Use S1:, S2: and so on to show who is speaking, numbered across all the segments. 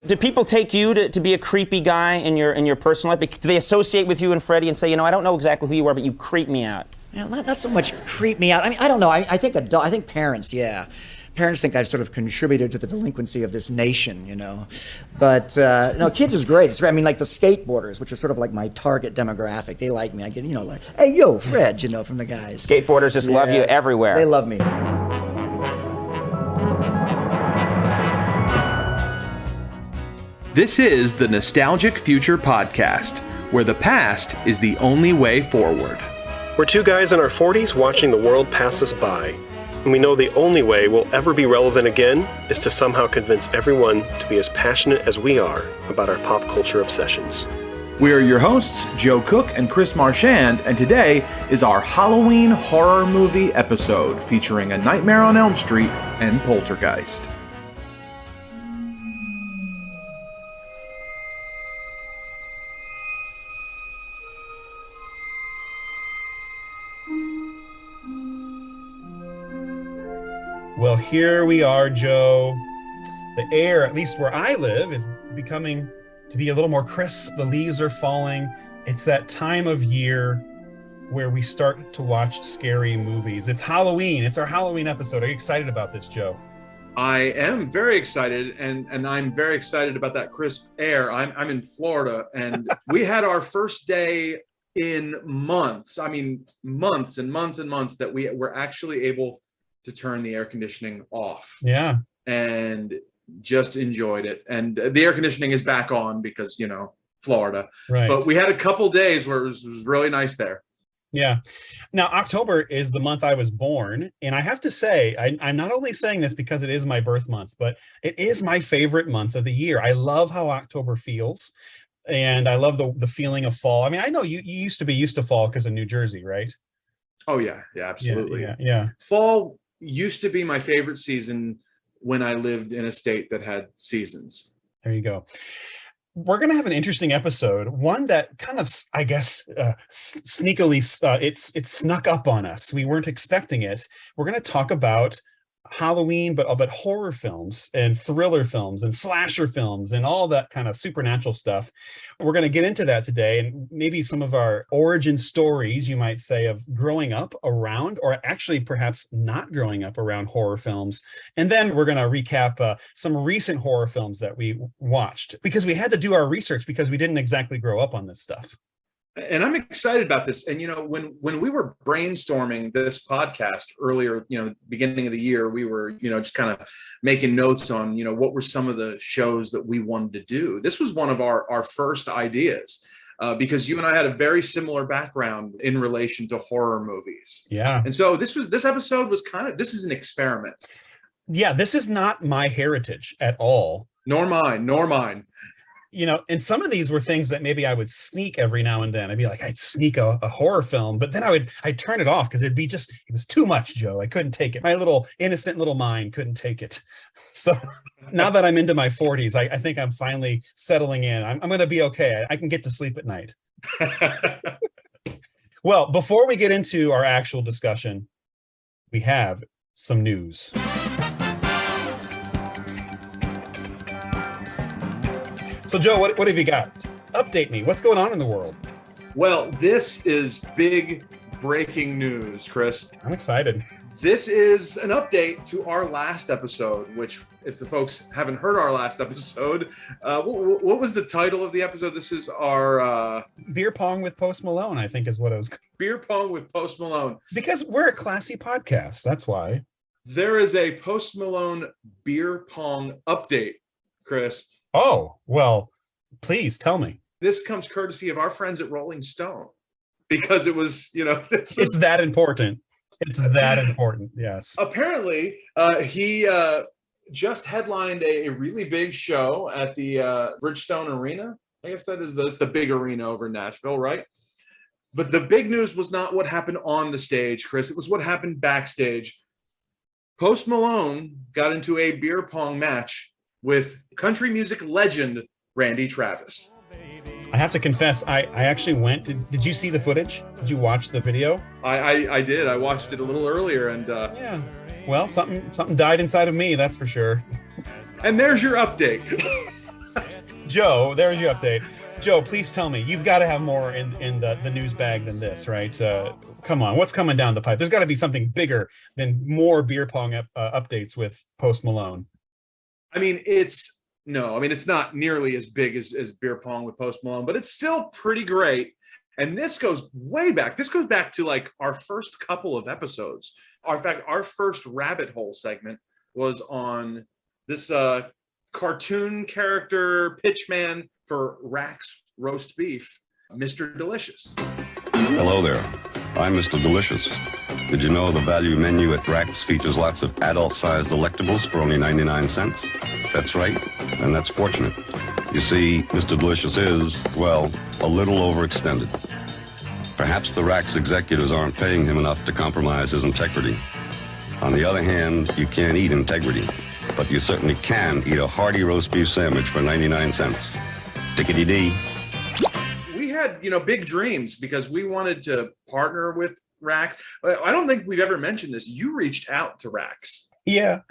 S1: Do people take you to be a creepy guy in your personal life? Do they associate with you and Freddie and say, I don't know exactly who you are, but you creep me out?
S2: Not so much creep me out. I mean, I don't know. I think parents, yeah. Parents think I've sort of contributed to the delinquency of this nation, But, no, kids is great. I mean, like the skateboarders, which are sort of like my target demographic. They like me. I get, like, hey, yo, Fred, from the guys.
S1: Skateboarders just love you everywhere.
S2: They love me.
S3: This is the Nostalgic Future Podcast, where the past is the only way forward.
S4: We're two guys in our 40s watching the world pass us by. And we know the only way we'll ever be relevant again is to somehow convince everyone to be as passionate as we are about our pop culture obsessions.
S3: We are your hosts, Joe Cook and Chris Marchand, and today is our Halloween horror movie episode featuring A Nightmare on Elm Street and Poltergeist.
S5: Well, here we are, Joe. The air, at least where I live, is becoming to be a little more crisp. The leaves are falling. It's that time of year where we start to watch scary movies. It's Halloween. It's our Halloween episode. Are you excited about this, Joe?
S3: I am very excited, and I'm very excited about that crisp air. I'm in Florida, and we had our first day in months. I mean, months and months and months that we were actually able to turn the air conditioning off.
S5: Yeah.
S3: And just enjoyed it. And the air conditioning is back on because, Florida.
S5: Right.
S3: But we had a couple days where it was really nice there.
S5: Yeah. Now, October is the month I was born. And I have to say, I'm not only saying this because it is my birth month, but it is my favorite month of the year. I love how October feels. And I love the feeling of fall. I mean, I know you used to fall because of New Jersey, right?
S3: Oh, yeah. Yeah, absolutely.
S5: Yeah.
S3: Fall used to be my favorite season when I lived in a state that had seasons.
S5: There you go. We're going to have an interesting episode, one that kind of, I guess, sneakily, it snuck up on us. We weren't expecting it. We're going to talk about Halloween, but horror films and thriller films and slasher films and all that kind of supernatural stuff. We're going to get into that today, and maybe some of our origin stories, you might say, of growing up around, or actually perhaps not growing up around horror films. And then we're going to recap some recent horror films that we watched, because we had to do our research because we didn't exactly grow up on this stuff.
S3: And I'm excited about this. And, when we were brainstorming this podcast earlier, beginning of the year, we were, just kind of making notes on, what were some of the shows that we wanted to do. This was one of our first ideas because you and I had a very similar background in relation to horror movies.
S5: Yeah.
S3: And so this episode was this is an experiment.
S5: Yeah, this is not my heritage at all.
S3: Nor mine.
S5: And some of these were things that maybe I would sneak every now and then. I'd sneak a horror film, but then I'd turn it off because it was too much, Joe. I couldn't take it. My little innocent little mind couldn't take it. So now that I'm into my 40s, I think I'm finally settling in. I'm going to be okay. I can get to sleep at night. Well, before we get into our actual discussion, we have some news. So, Joe, what have you got? Update me. What's going on in the world?
S3: Well, this is big breaking news, Chris.
S5: I'm excited.
S3: This is an update to our last episode, which, if the folks haven't heard our last episode, what was the title of the episode? This is our...
S5: Beer Pong with Post Malone, I think is what it was.
S3: Beer Pong with Post Malone.
S5: Because we're a classy podcast, that's why.
S3: There is a Post Malone Beer Pong update, Chris.
S5: Oh, well, please tell me.
S3: This comes courtesy of our friends at Rolling Stone, because it was,
S5: it's that important. It's that important. Yes.
S3: Apparently, he just headlined a really big show at the Bridgestone Arena. I guess that's the big arena over in Nashville, right? But the big news was not what happened on the stage, Chris. It was what happened backstage. Post Malone got into a beer pong match with country music legend Randy Travis.
S5: I have to confess, I actually went. Did you see the footage? Did you watch the video?
S3: I did. I watched it a little earlier, and
S5: yeah. Well, something died inside of me, that's for sure.
S3: And there's your update.
S5: Joe, there's your update. Joe, please tell me, you've got to have more in the news bag than this, right? Come on, what's coming down the pipe? There's got to be something bigger than more beer pong updates with Post Malone.
S3: I mean, it's not nearly as big as beer pong with Post Malone, but it's still pretty great. And this goes way back. This goes back to like our first couple of episodes. In fact, our first rabbit hole segment was on this cartoon character pitchman for Rack's roast beef, Mr. Delicious.
S6: Hello there. I'm Mr. Delicious. Did you know the value menu at Rack's features lots of adult-sized delectables for only 99 cents? That's right, and that's fortunate. You see, Mr. Delicious is, well, a little overextended. Perhaps the Rack's executives aren't paying him enough to compromise his integrity. On the other hand, you can't eat integrity, but you certainly can eat a hearty roast beef sandwich for 99 cents. Tickety-dee.
S3: We had, big dreams because we wanted to partner with Rack's. I don't think we've ever mentioned this. You reached out to Rack's.
S5: Yeah.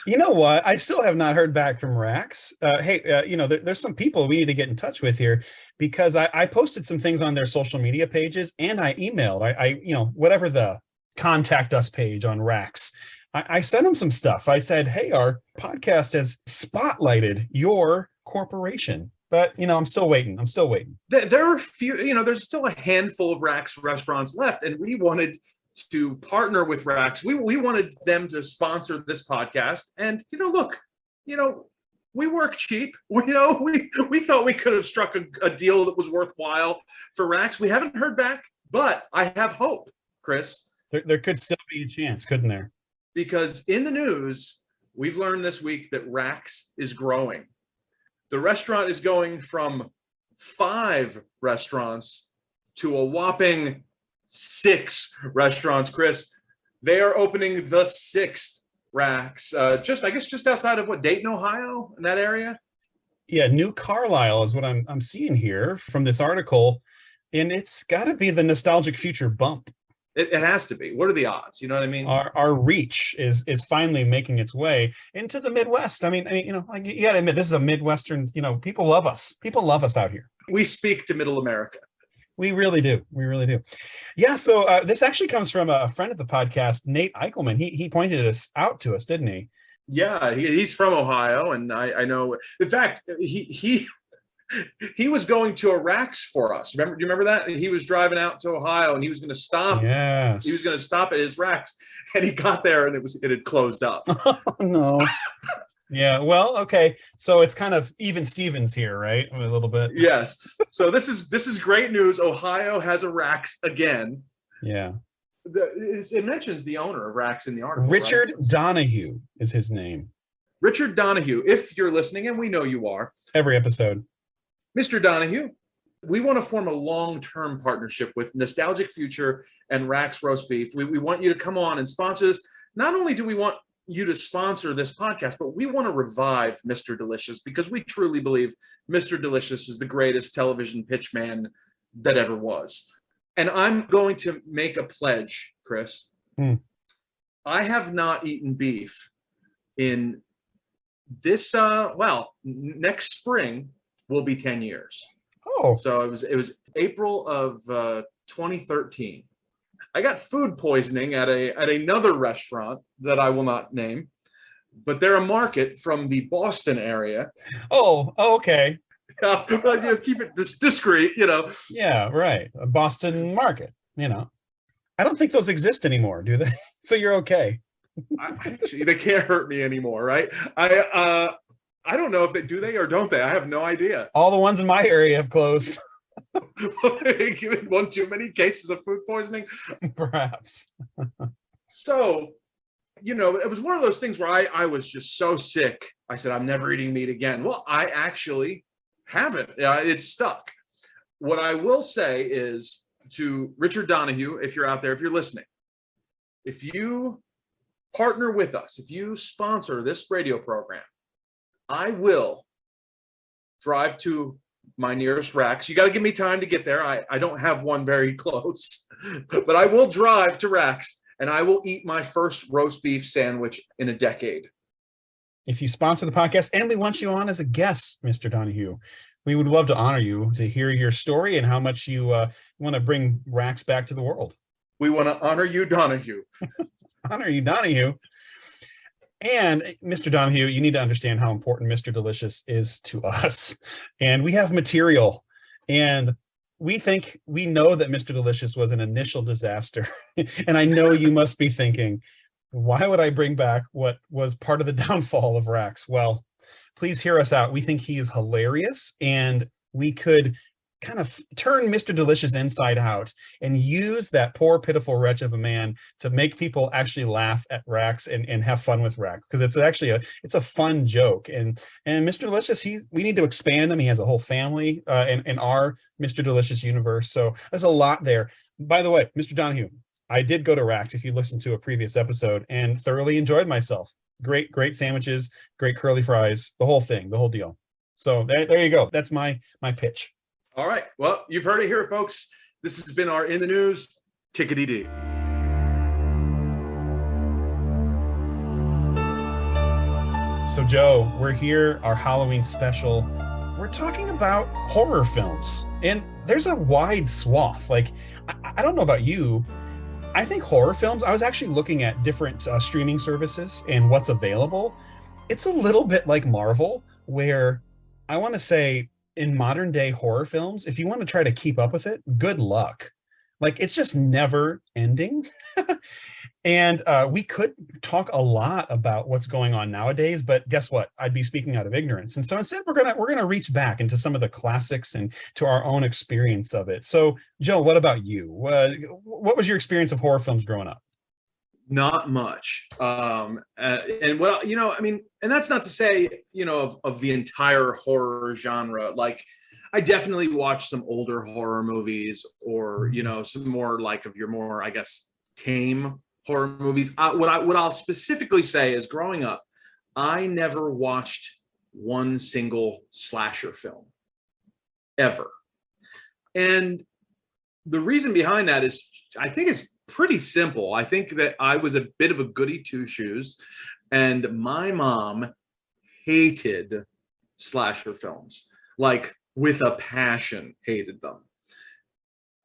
S5: You know what? I still have not heard back from Rack's. Hey, there's some people we need to get in touch with here because I posted some things on their social media pages and I emailed. Whatever the contact us page on Rack's. I sent them some stuff. I said, hey, our podcast has spotlighted your corporation. But, I'm still waiting.
S3: There are a few, there's still a handful of Rack's restaurants left, and we wanted to partner with Rack's. We wanted them to sponsor this podcast. And, look, we work cheap. We thought we could have struck a deal that was worthwhile for Rack's. We haven't heard back, but I have hope, Chris.
S5: There could still be a chance, couldn't there?
S3: Because in the news, we've learned this week that Rack's is growing. The restaurant is going from 5 restaurants to a whopping 6 restaurants, Chris. They are opening the 6th Rack's, just outside of Dayton, Ohio, in that area.
S5: Yeah, New Carlisle is what I'm seeing here from this article, and it's got to be the nostalgic future bump.
S3: It has to be. What are the odds? You know what I mean?
S5: Our reach is finally making its way into the Midwest. I mean, you got to admit, this is a Midwestern. People love us. People love us out here.
S3: We speak to Middle America.
S5: We really do. Yeah. So this actually comes from a friend of the podcast, Nate Eichelman. He pointed us out to us, didn't he?
S3: Yeah, he's from Ohio, and I know. In fact, he was going to a Rack's for us. Do you remember that? He was driving out to Ohio and he was going to stop.
S5: Yes.
S3: He was going to stop at his Rack's, and he got there and it had closed up.
S5: Oh, no. Yeah. Well, okay. So it's kind of even Stevens here, right? A little bit.
S3: Yes. So this is great news. Ohio has a Rack's again.
S5: Yeah.
S3: It mentions the owner of Rack's in the article.
S5: Richard
S3: right?
S5: Donahue is his name.
S3: Richard Donahue. If you're listening, and we know you are.
S5: Every episode.
S3: Mr. Donahue, we want to form a long-term partnership with Nostalgic Future and Rack's Roast Beef. We want you to come on and sponsor this. Not only do we want you to sponsor this podcast, but we want to revive Mr. Delicious because we truly believe Mr. Delicious is the greatest television pitchman that ever was. And I'm going to make a pledge, Chris. I have not eaten beef in this, next spring will be 10 years.
S5: Oh.
S3: So it was April of 2013. I got food poisoning at another restaurant that I will not name, but they're a market from the Boston area.
S5: Oh, okay.
S3: But, keep it discreet,
S5: Yeah, right. A Boston market, I don't think those exist anymore, do they? So you're okay.
S3: Actually, they can't hurt me anymore, right? I don't know if they do or don't they? I have no idea.
S5: All the ones in my area have closed.
S3: Given one too many cases of food poisoning.
S5: Perhaps.
S3: So, it was one of those things where I was just so sick. I said, I'm never eating meat again. Well, I actually haven't. It's stuck. What I will say is to Richard Donahue, if you're out there, if you're listening, if you partner with us, if you sponsor this radio program, I will drive to my nearest Rack's. You got to give me time to get there. I don't have one very close, but I will drive to Rack's and I will eat my first roast beef sandwich in a decade.
S5: if you sponsor the podcast and we want you on as a guest, Mr. Donahue, we would love to honor you, to hear your story and how much you want to bring Rax back to the world.
S3: We want to honor you, Donahue.
S5: Honor you, Donahue. And Mr. Donahue, you need to understand how important Mr. Delicious is to us. And we have material. And we know that Mr. Delicious was an initial disaster. And I know you must be thinking, why would I bring back what was part of the downfall of Rax? Well, please hear us out. We think he is hilarious, and we could kind of turn Mr. Delicious inside out and use that poor, pitiful wretch of a man to make people actually laugh at Rax and have fun with Rax, because it's actually a fun joke. And Mr. Delicious, we need to expand him. He has a whole family in our Mr. Delicious universe. So there's a lot there. By the way, Mr. Donahue, I did go to Rax, if you listened to a previous episode, and thoroughly enjoyed myself. Great sandwiches, great curly fries, the whole thing, the whole deal. So there you go. That's my pitch.
S3: All right. Well, you've heard it here, folks. This has been our In the News Tickety-Dee.
S5: So, Joe, we're here, our Halloween special. We're talking about horror films. And there's a wide swath. Like, I don't know about you. I think horror films, I was actually looking at different streaming services and what's available. It's a little bit like Marvel, where I want to say, in modern day horror films, if you want to try to keep up with it, good luck. Like, it's just never ending. And we could talk a lot about what's going on nowadays, but guess what? I'd be speaking out of ignorance. And so instead, we're gonna reach back into some of the classics and to our own experience of it. So, Joe, what about you? What was your experience of horror films growing up?
S3: Not much. And what, I mean, and that's not to say, of the entire horror genre. Like, I definitely watched some older horror movies, or, some more like of your more, I guess, tame horror movies. What I'll specifically say is, growing up, I never watched one single slasher film ever. And the reason behind that is, I think it's pretty simple. I think that I was a bit of a goody two-shoes, and my mom hated slasher films, like with a passion, hated them.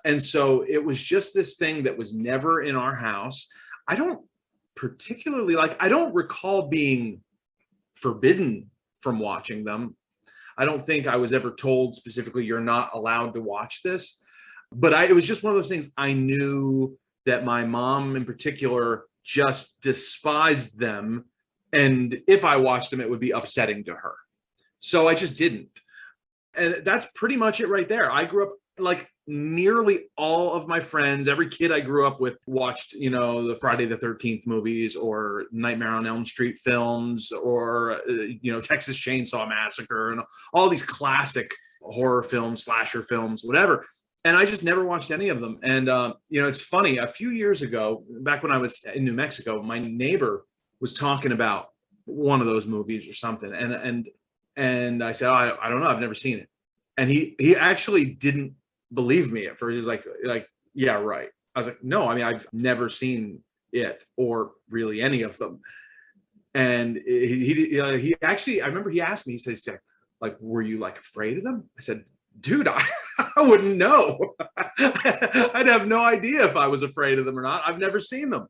S3: And so it was just this thing that was never in our house. I don't recall being forbidden from watching them. I don't think I was ever told specifically, you're not allowed to watch this. But it was just one of those things. I knew that my mom in particular just despised them. And if I watched them, it would be upsetting to her. So I just didn't. And that's pretty much it right there. I grew up, like, nearly all of my friends, every kid I grew up with watched, the Friday the 13th movies, or Nightmare on Elm Street films, or, Texas Chainsaw Massacre, and all these classic horror films, slasher films, whatever. And I just never watched any of them. And, it's funny, a few years ago, back when I was in New Mexico, my neighbor was talking about one of those movies or something. And I said, oh, I don't know, I've never seen it. And he actually didn't believe me at first. He was like, yeah, right. I was like, no, I mean, I've never seen it, or really any of them. And he actually, I remember he asked me, he said, like, were you like afraid of them? I said, dude, I wouldn't know. I'd have no idea if I was afraid of them or not. I've never seen them.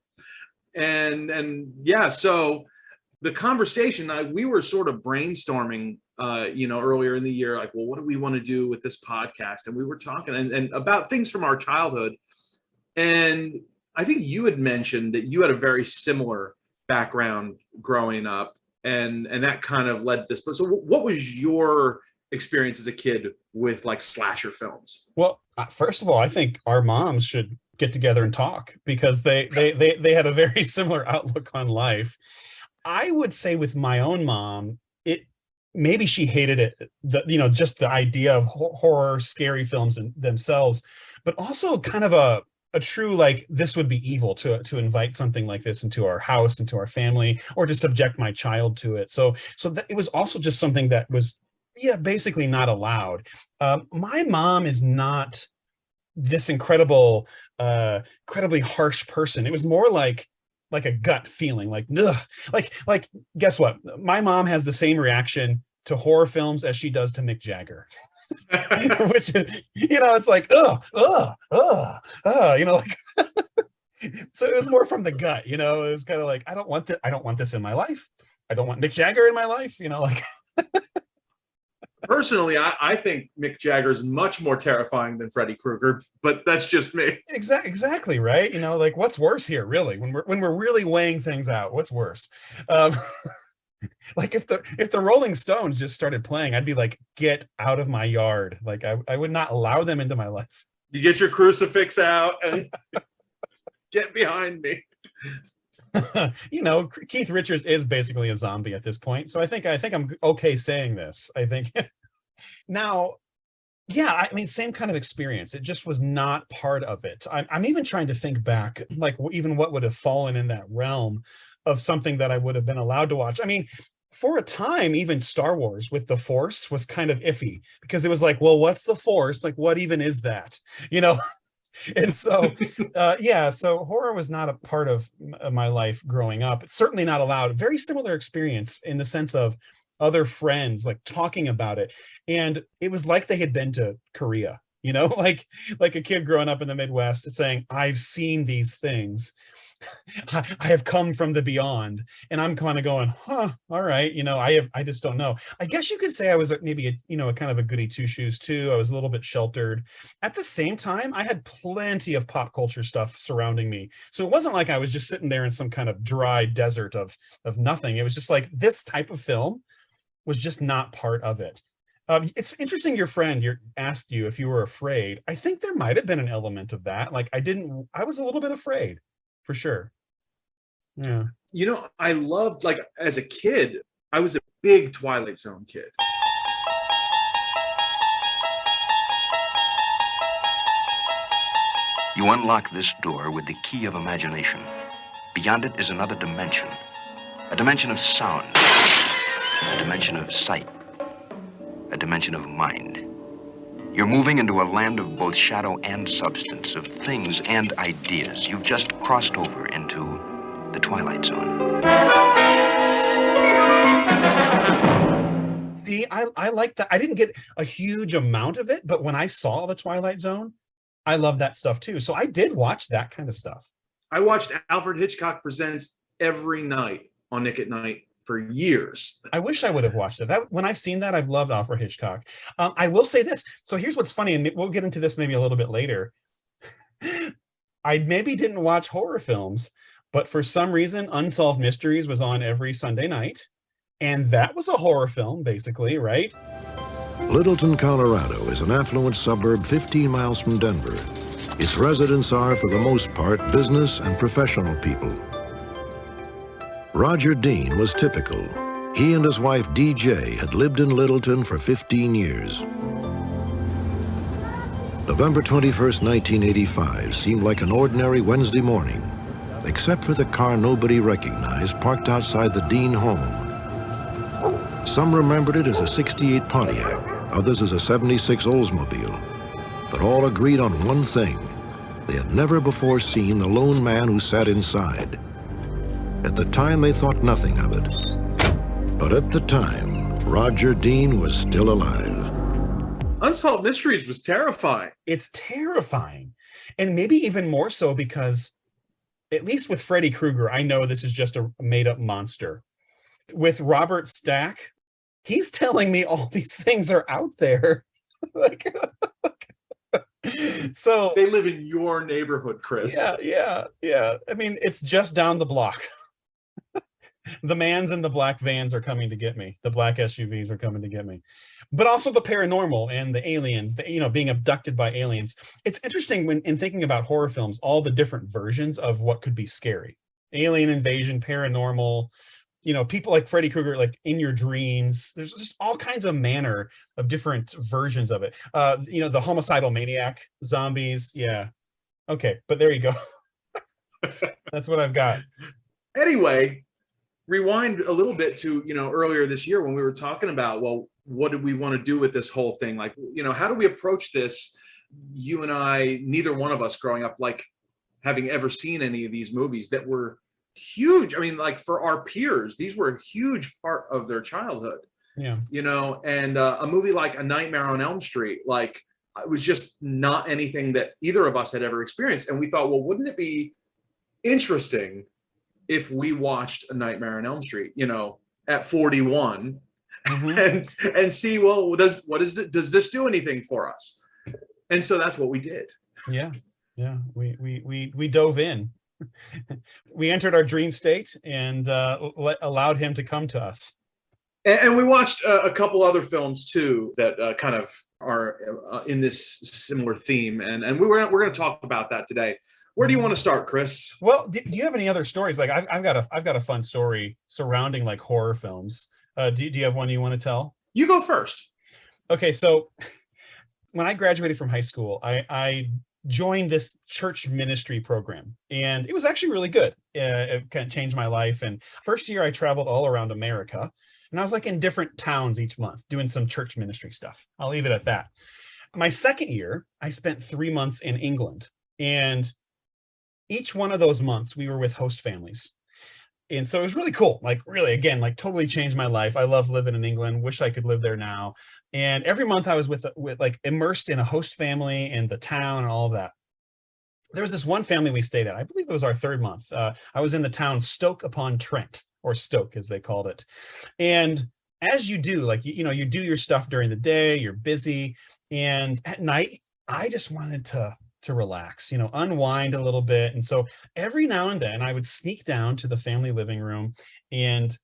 S3: And yeah, so the conversation, we were sort of brainstorming, earlier in the year, like, well, what do we want to do with this podcast? And we were talking and about things from our childhood. And I think you had mentioned that you had a very similar background growing up, and that kind of led to this. But so what was your experience as a kid with, like, slasher films?
S5: Well, first of all, I think our moms should get together and talk, because they had a very similar outlook on life. I would say with my own mom, maybe she hated it, just the idea of horror, scary films themselves, but also kind of a true, like, this would be evil to invite something like this into our house, into our family, or to subject my child to it. So it was also just something that was, basically not allowed. My mom is not this incredibly harsh person. It was more like, like a gut feeling, like ugh. Like guess what? My mom has the same reaction to horror films as she does to Mick Jagger. Which is, it's like like so it was more from the gut, it was kind of like, I don't want this in my life. I don't want Mick Jagger in my life, like.
S3: Personally, I think Mick Jagger is much more terrifying than Freddy Krueger, but that's just me.
S5: Exactly, right? Like, what's worse here, really? When we're really weighing things out, what's worse? Like if the Rolling Stones just started playing, I'd be like, get out of my yard. Like I would not allow them into my life.
S3: You get your crucifix out and get behind me.
S5: Keith Richards is basically a zombie at this point, so I think I'm okay saying this. I think now, yeah, I mean, same kind of experience. It just was not part of it. I'm even trying to think back, like even what would have fallen in that realm of something that I would have been allowed to watch. I mean, for a time, even Star Wars with the Force was kind of iffy, because it was like, well, what's the Force? Like, what even is that? And so, so horror was not a part of my life growing up. It's certainly not allowed. Very similar experience in the sense of other friends like talking about it. And it was like they had been to Korea, like a kid growing up in the Midwest saying, I've seen these things. I have come from the beyond, and I'm kind of going, all right, I just don't know. I guess you could say I was maybe a kind of a goody two shoes too. I was a little bit sheltered. At the same time, I had plenty of pop culture stuff surrounding me, so it wasn't like I was just sitting there in some kind of dry desert of nothing. It was just like this type of film was just not part of it. It's interesting. Your friend asked you if you were afraid. I think there might have been an element of that. Like I was a little bit afraid. For sure. Yeah.
S3: I loved, like, as a kid, I was a big Twilight Zone kid.
S7: You unlock this door with the key of imagination. Beyond it is another dimension. A dimension of sound. A dimension of sight. A dimension of mind. You're moving into a land of both shadow and substance, of things and ideas. You've just crossed over into the Twilight Zone.
S5: See, I like that. I didn't get a huge amount of it, but when I saw the Twilight Zone, I love that stuff too. So I did watch that kind of stuff.
S3: I watched Alfred Hitchcock Presents every night on Nick at Night for years.
S5: I wish I would have watched it. When I've seen that, I've loved Alfred Hitchcock. I will say this. So here's what's funny, and we'll get into this maybe a little bit later. I maybe didn't watch horror films, but for some reason, Unsolved Mysteries was on every Sunday night. And that was a horror film, basically, right?
S8: Littleton, Colorado is an affluent suburb 15 miles from Denver. Its residents are, for the most part, business and professional people. Roger Dean was typical. He and his wife, DJ, had lived in Littleton for 15 years. November 21st, 1985 seemed like an ordinary Wednesday morning, except for the car nobody recognized parked outside the Dean home. Some remembered it as a 68 Pontiac, others as a 76 Oldsmobile, but all agreed on one thing. They had never before seen the lone man who sat inside. At the time, they thought nothing of it. But at the time, Roger Dean was still alive.
S3: Unsolved Mysteries was terrifying.
S5: It's terrifying. And maybe even more so because, at least with Freddy Krueger, I know this is just a made-up monster. With Robert Stack, he's telling me all these things are out there. So
S3: they live in your neighborhood, Chris.
S5: Yeah. I mean, it's just down the block. The mans in the black vans are coming to get me. The black SUVs are coming to get me. But also the paranormal and the aliens, being abducted by aliens. It's interesting when in thinking about horror films, all the different versions of what could be scary. Alien invasion, paranormal, people like Freddy Krueger, like in your dreams. There's just all kinds of manner of different versions of it. The homicidal maniac, zombies. Yeah. Okay, but there you go. That's what I've got.
S3: Anyway, rewind a little bit to, earlier this year when we were talking about, well, what did we want to do with this whole thing? Like, how do we approach this? You and I, neither one of us growing up, like having ever seen any of these movies that were huge. I mean, like for our peers, these were a huge part of their childhood.
S5: Yeah.
S3: You know, and a movie like A Nightmare on Elm Street, like it was just not anything that either of us had ever experienced. And we thought, well, wouldn't it be interesting if we watched A Nightmare on Elm Street, you know, at 41 and see, well, does this do anything for us? And so that's what we did.
S5: Yeah. Yeah. We dove in. We entered our dream state and allowed him to come to us.
S3: And we watched a couple other films too that kind of are in this similar theme, and we're going to talk about that today. Where do you want to start, Chris?
S5: Well, do you have any other stories? Like I've got a fun story surrounding like horror films. Do you have one you want to tell?
S3: You go first.
S5: Okay, so when I graduated from high school, I joined this church ministry program, and it was actually really good. It kind of changed my life. And first year, I traveled all around America. And I was like in different towns each month doing some church ministry stuff. I'll leave it at that. My second year, I spent 3 months in England. And each one of those months, we were with host families. And so it was really cool. Like really, again, like totally changed my life. I love living in England. Wish I could live there now. And every month I was with like immersed in a host family and the town and all of that. There was this one family we stayed at. I believe it was our third month. I was in the town Stoke-upon-Trent, or Stoke as they called it. And as you do, like, you know, you do your stuff during the day, you're busy. And at night, I just wanted to relax, you know, unwind a little bit. And so every now and then I would sneak down to the family living room and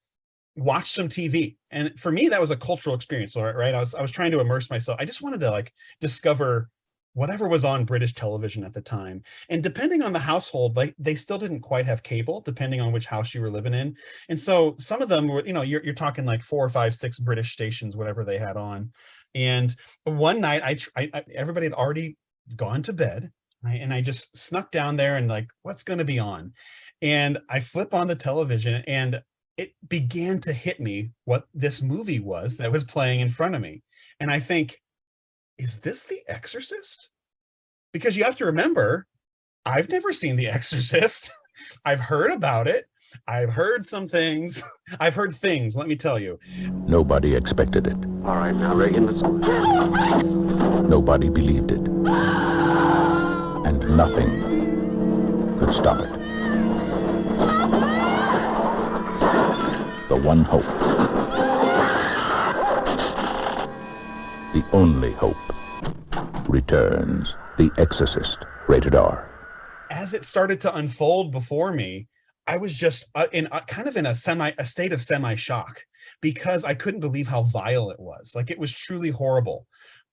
S5: watch some TV. And for me, that was a cultural experience, right? I was trying to immerse myself. I just wanted to like discover whatever was on British television at the time. And depending on the household, like they still didn't quite have cable, depending on which house you were living in. And so some of them were, you know, you're talking like 4 or 5, 6 British stations, whatever they had on. And one night I everybody had already gone to bed, and I just snuck down there and like, what's going to be on? And I flip on the television, and it began to hit me what this movie was that was playing in front of me. And I think, is this The Exorcist? Because you have to remember, I've never seen The Exorcist. I've heard about it. I've heard some things. I've heard things, let me tell you.
S9: Nobody expected it.
S10: All right, now, Reagan, let's...
S9: Nobody believed it. And nothing could stop it. The one hope. The only hope returns. The Exorcist, rated R.
S5: As it started to unfold before me, I was just in a state of semi-shock, because I couldn't believe how vile it was. Like, it was truly horrible.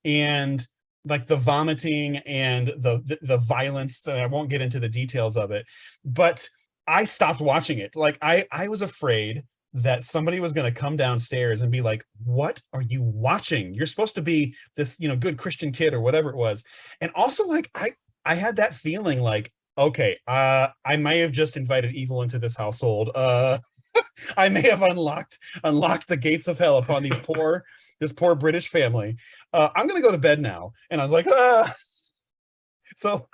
S5: And like the vomiting and the violence, that I won't get into the details of it, but I stopped watching it. Like I was afraid that somebody was going to come downstairs and be like, what are you watching? You're supposed to be this, you know, good Christian kid or whatever it was. And also, like, I had that feeling like, okay, I may have just invited evil into this household. I may have unlocked the gates of hell upon this poor British family. I'm going to go to bed now. And I was like, So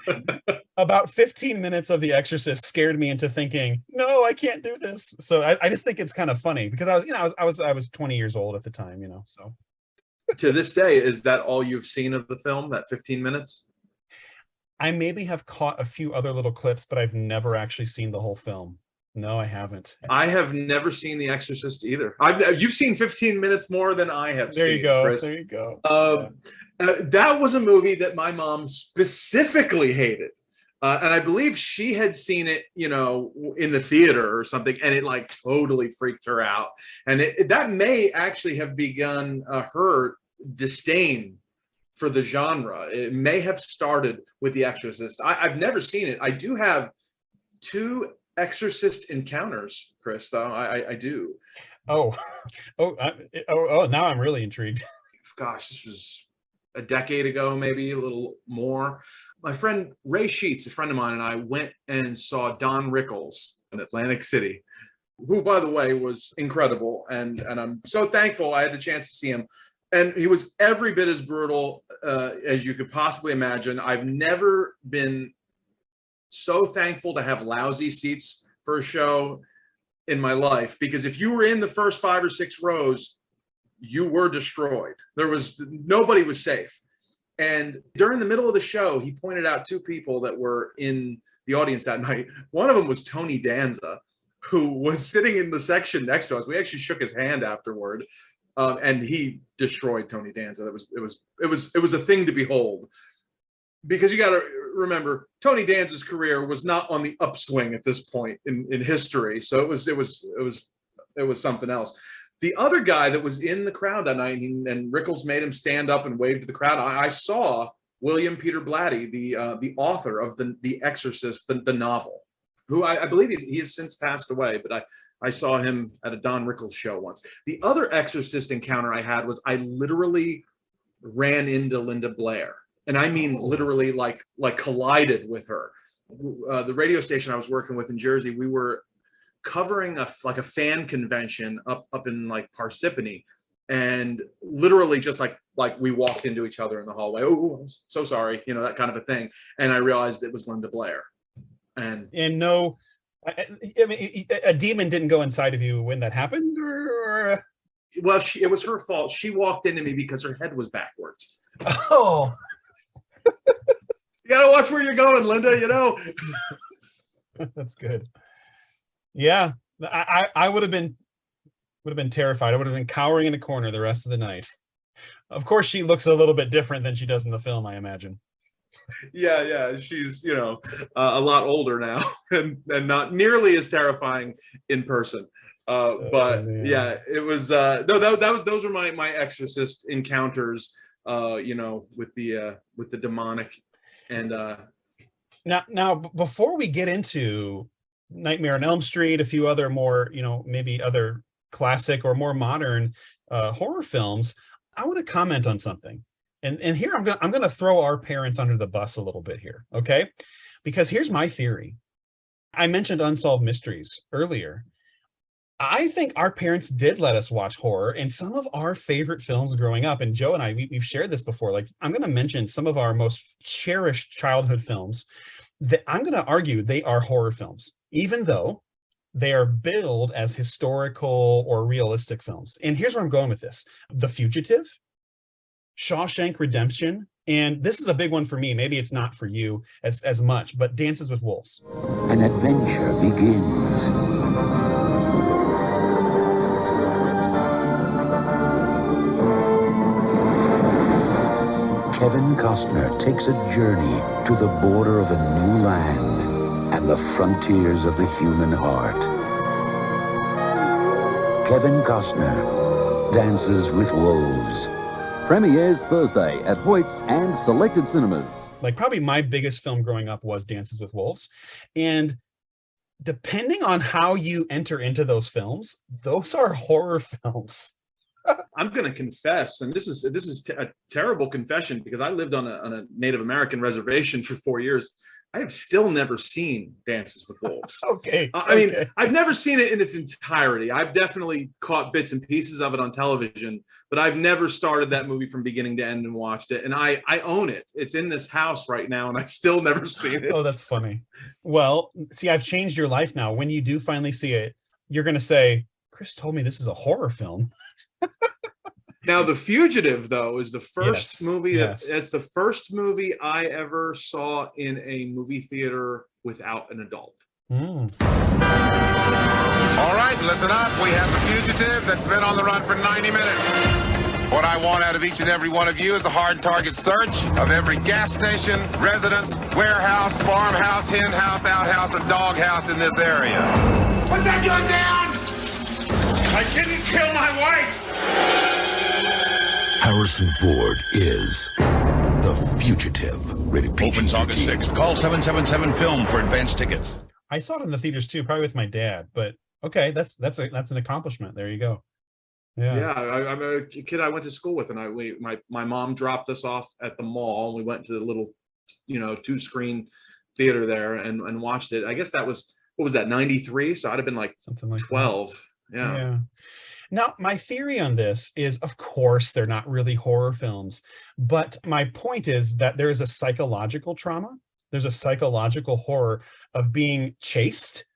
S5: about 15 minutes of The Exorcist scared me into thinking, no, I can't do this. So I just think it's kind of funny, because I was 20 years old at the time, you know, so.
S3: To this day, is that all you've seen of the film, that 15 minutes?
S5: I maybe have caught a few other little clips, but I've never actually seen the whole film. No, I haven't.
S3: I have never seen The Exorcist either. You've seen 15 minutes more than I have.
S5: There
S3: seen,
S5: you go.
S3: Chris.
S5: There you go.
S3: That was a movie that my mom specifically hated. And I believe she had seen it, you know, in the theater or something, and it like totally freaked her out. And that may actually have begun her disdain for the genre. It may have started with The Exorcist. I've never seen it. I do have 2 Exorcist encounters, Chris, though. I do.
S5: Oh, now I'm really intrigued.
S3: Gosh, this was a decade ago, maybe a little more. My friend Ray Sheets, a friend of mine, and I went and saw Don Rickles in Atlantic City, who, by the way, was incredible. And I'm so thankful I had the chance to see him. And he was every bit as brutal as you could possibly imagine. I've never been so thankful to have lousy seats for a show in my life, because if you were in the first 5 or 6 rows, you were destroyed. Nobody was safe. And during the middle of the show, he pointed out 2 people that were in the audience that night. One of them was Tony Danza, who was sitting in the section next to us. We actually shook his hand afterward, and he destroyed Tony Danza. It was a thing to behold, because you got to remember, Tony Danza's career was not on the upswing at this point in history. So it was something else. The other guy that was in the crowd that night, and Rickles made him stand up and wave to the crowd. I saw William Peter Blatty, the author of the Exorcist, the novel, who I believe he has since passed away, but I saw him at a Don Rickles show once. The other Exorcist encounter I had was I literally ran into Linda Blair, and I mean literally like collided with her. The radio station I was working with in Jersey, we were covering a fan convention up in like Parsippany, and literally just like we walked into each other in the hallway. Oh, I'm so sorry, that kind of a thing. And I realized it was Linda Blair. And
S5: no, I mean, a demon didn't go inside of you when that happened, or?
S3: Well, it was her fault. She walked into me because her head was backwards.
S5: Oh.
S3: You gotta watch where you're going, Linda,
S5: That's good. Yeah, I would have been terrified. I would have been cowering in a corner the rest of the night. Of course, she looks a little bit different than she does in the film, I imagine.
S3: Yeah, she's a lot older now, and not nearly as terrifying in person. But yeah, it was those were my Exorcist encounters. With the demonic, and
S5: now before we get into Nightmare on Elm Street, a few other more, maybe other classic or more modern horror films, I want to comment on something. And here I'm gonna throw our parents under the bus a little bit here, okay? Because here's my theory. I mentioned Unsolved Mysteries earlier. I think our parents did let us watch horror, and some of our favorite films growing up, and Joe and I, we've shared this before, like I'm going to mention some of our most cherished childhood films that I'm going to argue they are horror films, even though they are billed as historical or realistic films. And here's where I'm going with this. The Fugitive, Shawshank Redemption, and this is a big one for me. Maybe it's not for you as much, but Dances with Wolves.
S9: An adventure begins. Kevin Costner takes a journey to the border of a new land and the frontiers of the human heart. Kevin Costner, Dances with Wolves.
S10: Premieres Thursday at Hoyt's and selected cinemas.
S5: Like probably my biggest film growing up was Dances with Wolves. And depending on how you enter into those films, those are horror films.
S3: I'm going to confess, and this is a terrible confession, because I lived on a Native American reservation for 4 years. I have still never seen Dances with Wolves.
S5: Okay.
S3: I mean, I've never seen it in its entirety. I've definitely caught bits and pieces of it on television, but I've never started that movie from beginning to end and watched it. And I own it. It's in this house right now, and I've still never seen it.
S5: Oh, that's funny. Well, see, I've changed your life now. When you do finally see it, you're going to say, Chris told me this is a horror film.
S3: Now, The Fugitive, though, is the first movie
S5: yes.
S3: It's the first movie I ever saw in a movie theater without an adult.
S5: Mm.
S11: All right, listen up. We have a fugitive that's been on the run for 90 minutes. What I want out of each and every one of you is a hard target search of every gas station, residence, warehouse, farmhouse, hen house, outhouse, and dog house in this area. Put that gun down! I didn't kill my wife!
S8: Harrison Ford is The Fugitive. Rated PG-13.
S12: Opens August 6th. Call 777-FILM for advance tickets.
S5: I saw it in the theaters too, probably with my dad, but okay, that's an accomplishment. There you go.
S3: Yeah, I'm a kid I went to school with, and my mom dropped us off at the mall, and we went to the little, 2-screen theater there and watched it. I guess that was, what was that, 93? So I'd have been like
S5: something like
S3: 12. Yeah.
S5: Now, my theory on this is, of course, they're not really horror films, but my point is that there is a psychological trauma. There's a psychological horror of being chased,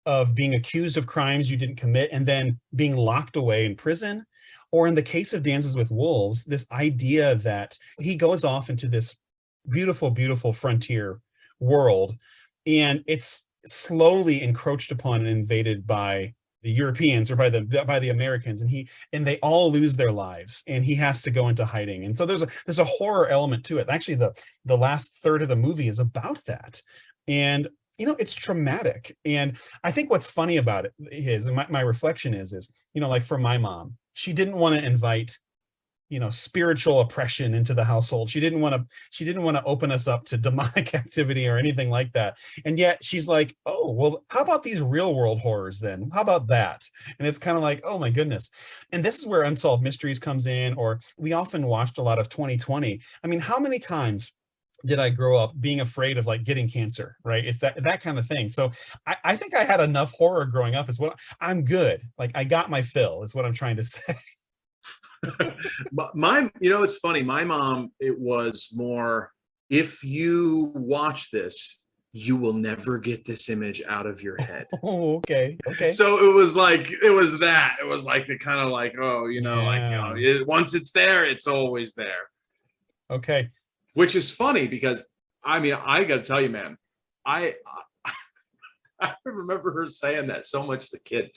S5: of being accused of crimes you didn't commit and then being locked away in prison. Or in the case of Dances with Wolves, this idea that he goes off into this beautiful, beautiful frontier world, and it's slowly encroached upon and invaded by the Europeans or by the Americans, and they all lose their lives, and he has to go into hiding. And so there's a horror element to it. Actually, the last third of the movie is about that. And it's traumatic. And I think what's funny about it is, and my reflection is, like for my mom, she didn't want to invite, spiritual oppression into the household. She didn't want to open us up to demonic activity or anything like that. And yet she's like, oh, well, how about these real world horrors then? How about that? And it's kind of like, oh my goodness. And this is where Unsolved Mysteries comes in, or we often watched a lot of 2020. I mean, how many times did I grow up being afraid of like getting cancer, right? It's that kind of thing. So I think I had enough horror growing up I'm good. Like I got my fill is what I'm trying to say.
S3: It's funny. My mom, it was more, if you watch this, you will never get this image out of your head.
S5: Oh, okay.
S3: So it was like the kind of like, once it's there, it's always there.
S5: Okay.
S3: Which is funny because, I got to tell you, man, I remember her saying that so much as a kid.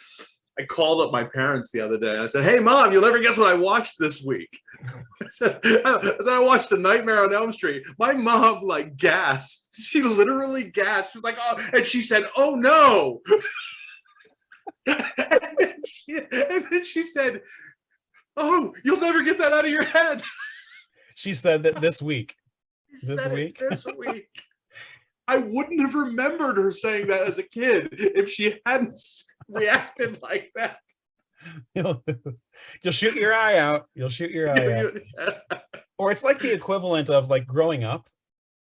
S3: I called up my parents the other day. I said, hey, Mom, you'll never guess what I watched this week. I said, I watched A Nightmare on Elm Street. My mom, gasped. She literally gasped. She was like, oh, and she said, oh, no. and then she said, oh, you'll never get that out of your head.
S5: She said that this week.
S3: This week. I wouldn't have remembered her saying that as a kid if she hadn't reacted like that.
S5: You'll shoot your eye out. Or it's like the equivalent of like growing up.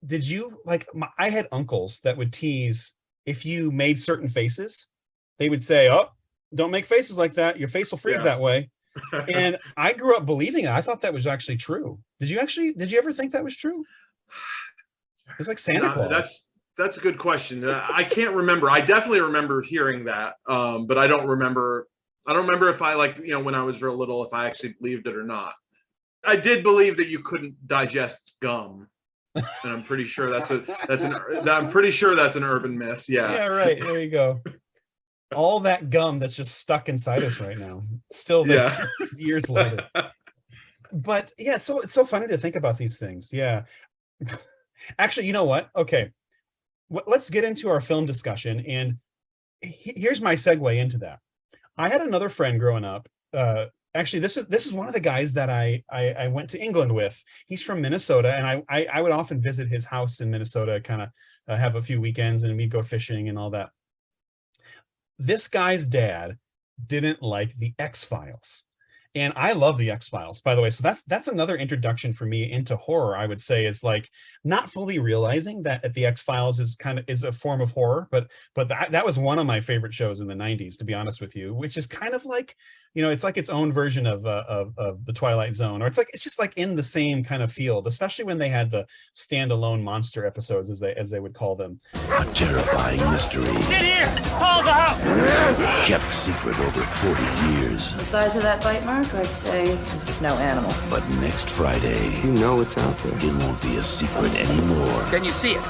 S5: Did you I had uncles that would tease if you made certain faces. They would say, oh, don't make faces like that. Your face will freeze that way. And I grew up believing it. I thought that was actually true. Did you ever think that was true? It's like Santa Claus.
S3: That's a good question. I can't remember. I definitely remember hearing that, but I don't remember. I don't remember if I when I was real little, if I actually believed it or not. I did believe that you couldn't digest gum, and I'm pretty sure that's an urban myth. Yeah.
S5: Yeah. Right. There you go. All that gum that's just stuck inside us right now, still there years later. But yeah, so it's so funny to think about these things. Yeah. Actually, you know what? Okay. Let's get into our film discussion. And here's my segue into that. I had another friend growing up. Actually, this is one of the guys that I went to England with. He's from Minnesota, and I would often visit his house in Minnesota, kind of have a few weekends, and we'd go fishing and all that. This guy's dad didn't like the X-Files. And I love the X-Files, by the way. So that's another introduction for me into horror, I would say, is like not fully realizing that the X-Files is a form of horror, but that was one of my favorite shows in the 90s, to be honest with you, which is kind of like, it's like its own version of the Twilight Zone, or it's just like in the same kind of field, especially when they had the standalone monster episodes, as they would call them.
S8: A terrifying mystery.
S13: Get here! Call the house!
S8: Kept secret over 40 years.
S14: The size of that bite mark, I'd say this is no animal.
S8: But next Friday,
S9: You know it's out there.
S8: it won't be a secret anymore.
S13: Can you see it?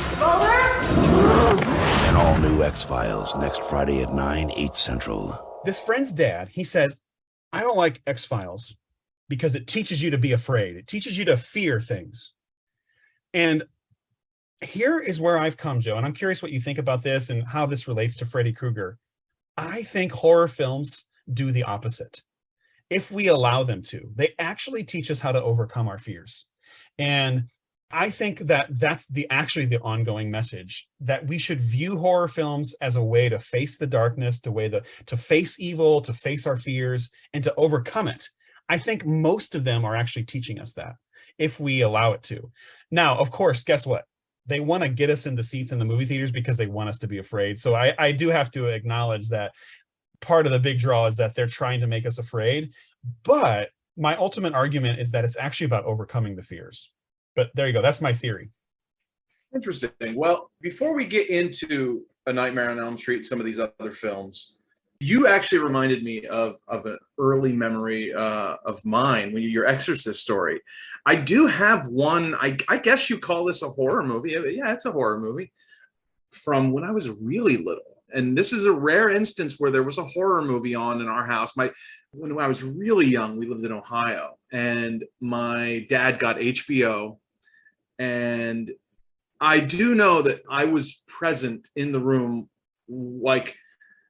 S8: An all-new X-Files next Friday at 9, 8 Central.
S5: This friend's dad, he says, I don't like X-Files because it teaches you to be afraid. It teaches you to fear things. And here is where I've come, Joe, and I'm curious what you think about this and how this relates to Freddy Krueger. I think horror films do the opposite. If we allow them to, they actually teach us how to overcome our fears. And I think that's actually the ongoing message, that we should view horror films as a way to face the darkness, to face evil, to face our fears, and to overcome it. I think most of them are actually teaching us that, if we allow it to. Now, of course, guess what? They want to get us in the seats in the movie theaters because they want us to be afraid. So I do have to acknowledge that part of the big draw is that they're trying to make us afraid. But my ultimate argument is that it's actually about overcoming the fears. But there you go. That's my theory.
S3: Interesting. Well, before we get into A Nightmare on Elm Street, some of these other films. You actually reminded me of an early memory of mine when your Exorcist story. I do have one. I guess you call this a horror movie. Yeah, it's a horror movie from when I was really little. And this is a rare instance where there was a horror movie on in our house. When I was really young, we lived in Ohio, and my dad got HBO, and I do know that I was present in the room. Like,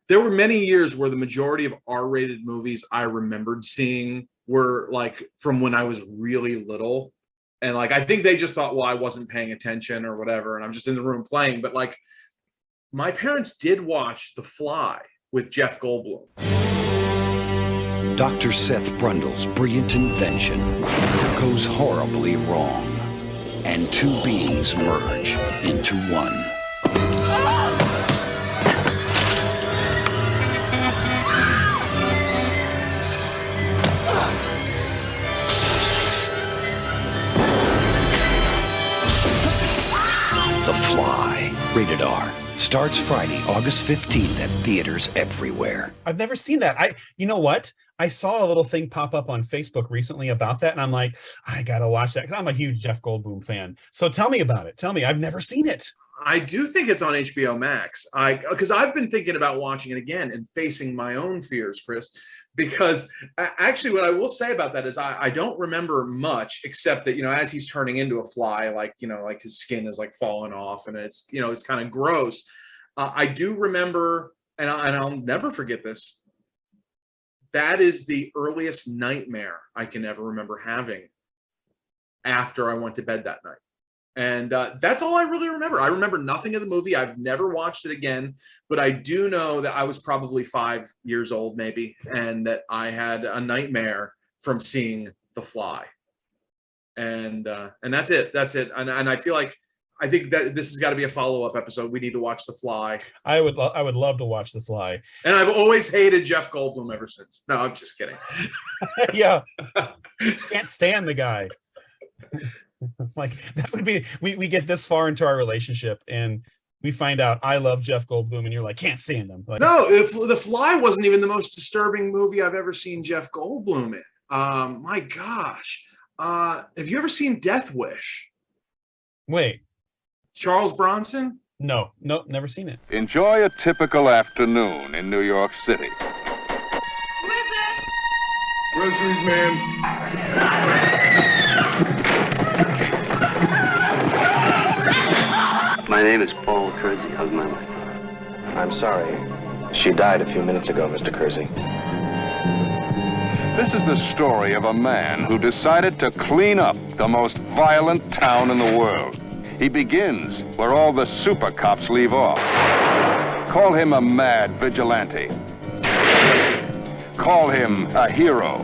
S3: there were many years where the majority of R-rated movies I remembered seeing were like from when I was really little. And like, I think they just thought, well, I wasn't paying attention or whatever, and I'm just in the room playing. But like, my parents did watch The Fly with Jeff Goldblum.
S15: Dr. Seth Brundle's brilliant invention goes horribly wrong, and two beings merge into one. The Fly, rated R. Starts Friday, August 15th at theaters everywhere.
S5: I've never seen that. You know what? I saw a little thing pop up on Facebook recently about that, and I'm like, I gotta watch that because I'm a huge Jeff Goldblum fan. So tell me about it. Tell me. I've never seen it.
S3: I do think it's on HBO Max. Because I've been thinking about watching it again and facing my own fears, Chris. Because actually, what I will say about that is I don't remember much, except that, you know, as he's turning into a fly, like, you know, like his skin is like falling off, and it's, you know, it's kind of gross. I do remember, and I'll never forget this. That is the earliest nightmare I can ever remember having after I went to bed that night. And that's all I really remember. I remember nothing of the movie. I've never watched it again, but I do know that I was probably 5 years old, maybe, and that I had a nightmare from seeing The Fly. And that's it. That's it. And I feel like, I think that this has got to be a follow-up episode. We need to watch The Fly.
S5: I would love to watch The Fly.
S3: And I've always hated Jeff Goldblum ever since. No, I'm just kidding.
S5: Yeah, can't stand the guy. Like, that would be, we get this far into our relationship and we find out I love Jeff Goldblum and you're like, can't stand him. Like,
S3: no, The Fly wasn't even the most disturbing movie I've ever seen Jeff Goldblum in. My gosh. Have you ever seen Death Wish?
S5: Wait.
S3: Charles Bronson?
S5: No, never seen it.
S11: Enjoy a typical afternoon in New York City.
S3: Groceries, man.
S16: My name is Paul Kersey. How's my wife? I'm sorry. She died a few minutes ago, Mr. Kersey.
S11: This is the story of a man who decided to clean up the most violent town in the world. He begins where all the super cops leave off. Call him a mad vigilante. Call him a hero.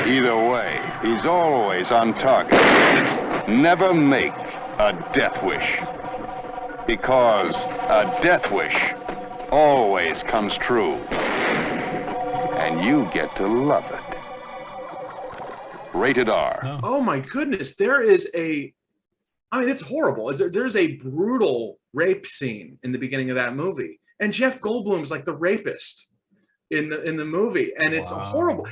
S11: Either way, he's always on target. Never make a death wish. Because a death wish always comes true. And you get to love it. Rated R.
S3: Oh my goodness, there is it's horrible. There's a brutal rape scene in the beginning of that movie. And Jeff Goldblum's like the rapist in the movie. And it's horrible.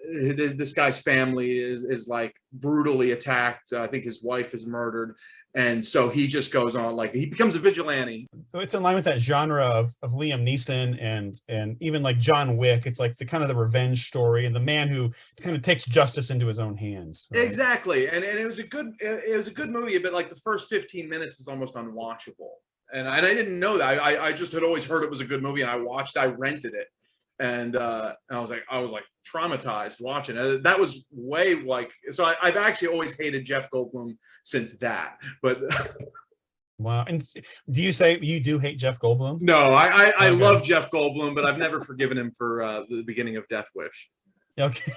S3: This guy's family is like brutally attacked. I think his wife is murdered. And so he just goes on, like, he becomes a vigilante.
S5: It's in line with that genre of Liam Neeson and even like John Wick. It's like the kind of the revenge story and the man who kind of takes justice into his own hands. Right?
S3: Exactly. And it was a good movie, but like the first 15 minutes is almost unwatchable. And I didn't know that. I just had always heard it was a good movie, and I rented it. And I was like traumatized watching it. That was way like, so I've actually always hated Jeff Goldblum since that. But
S5: wow. And do you say you do hate Jeff Goldblum?
S3: No, I love Jeff Goldblum, but I've never forgiven him for the beginning of Death Wish.
S5: Okay.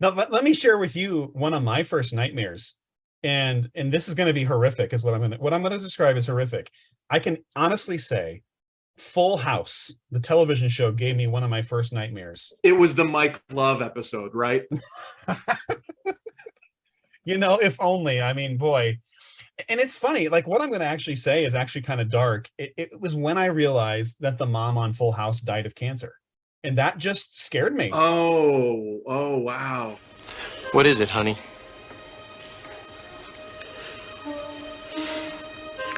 S5: Now, but let me share with you one of my first nightmares. And this is going to be horrific, is what I'm going to describe as horrific. I can honestly say Full House, the television show, gave me one of my first nightmares.
S3: It was the Mike Love episode, right?
S5: You know, if only. I mean, boy. And it's funny, like what I'm going to actually say is actually kind of dark. It was when I realized that the mom on Full House died of cancer. And that just scared me.
S3: Oh, wow.
S16: What is it, honey?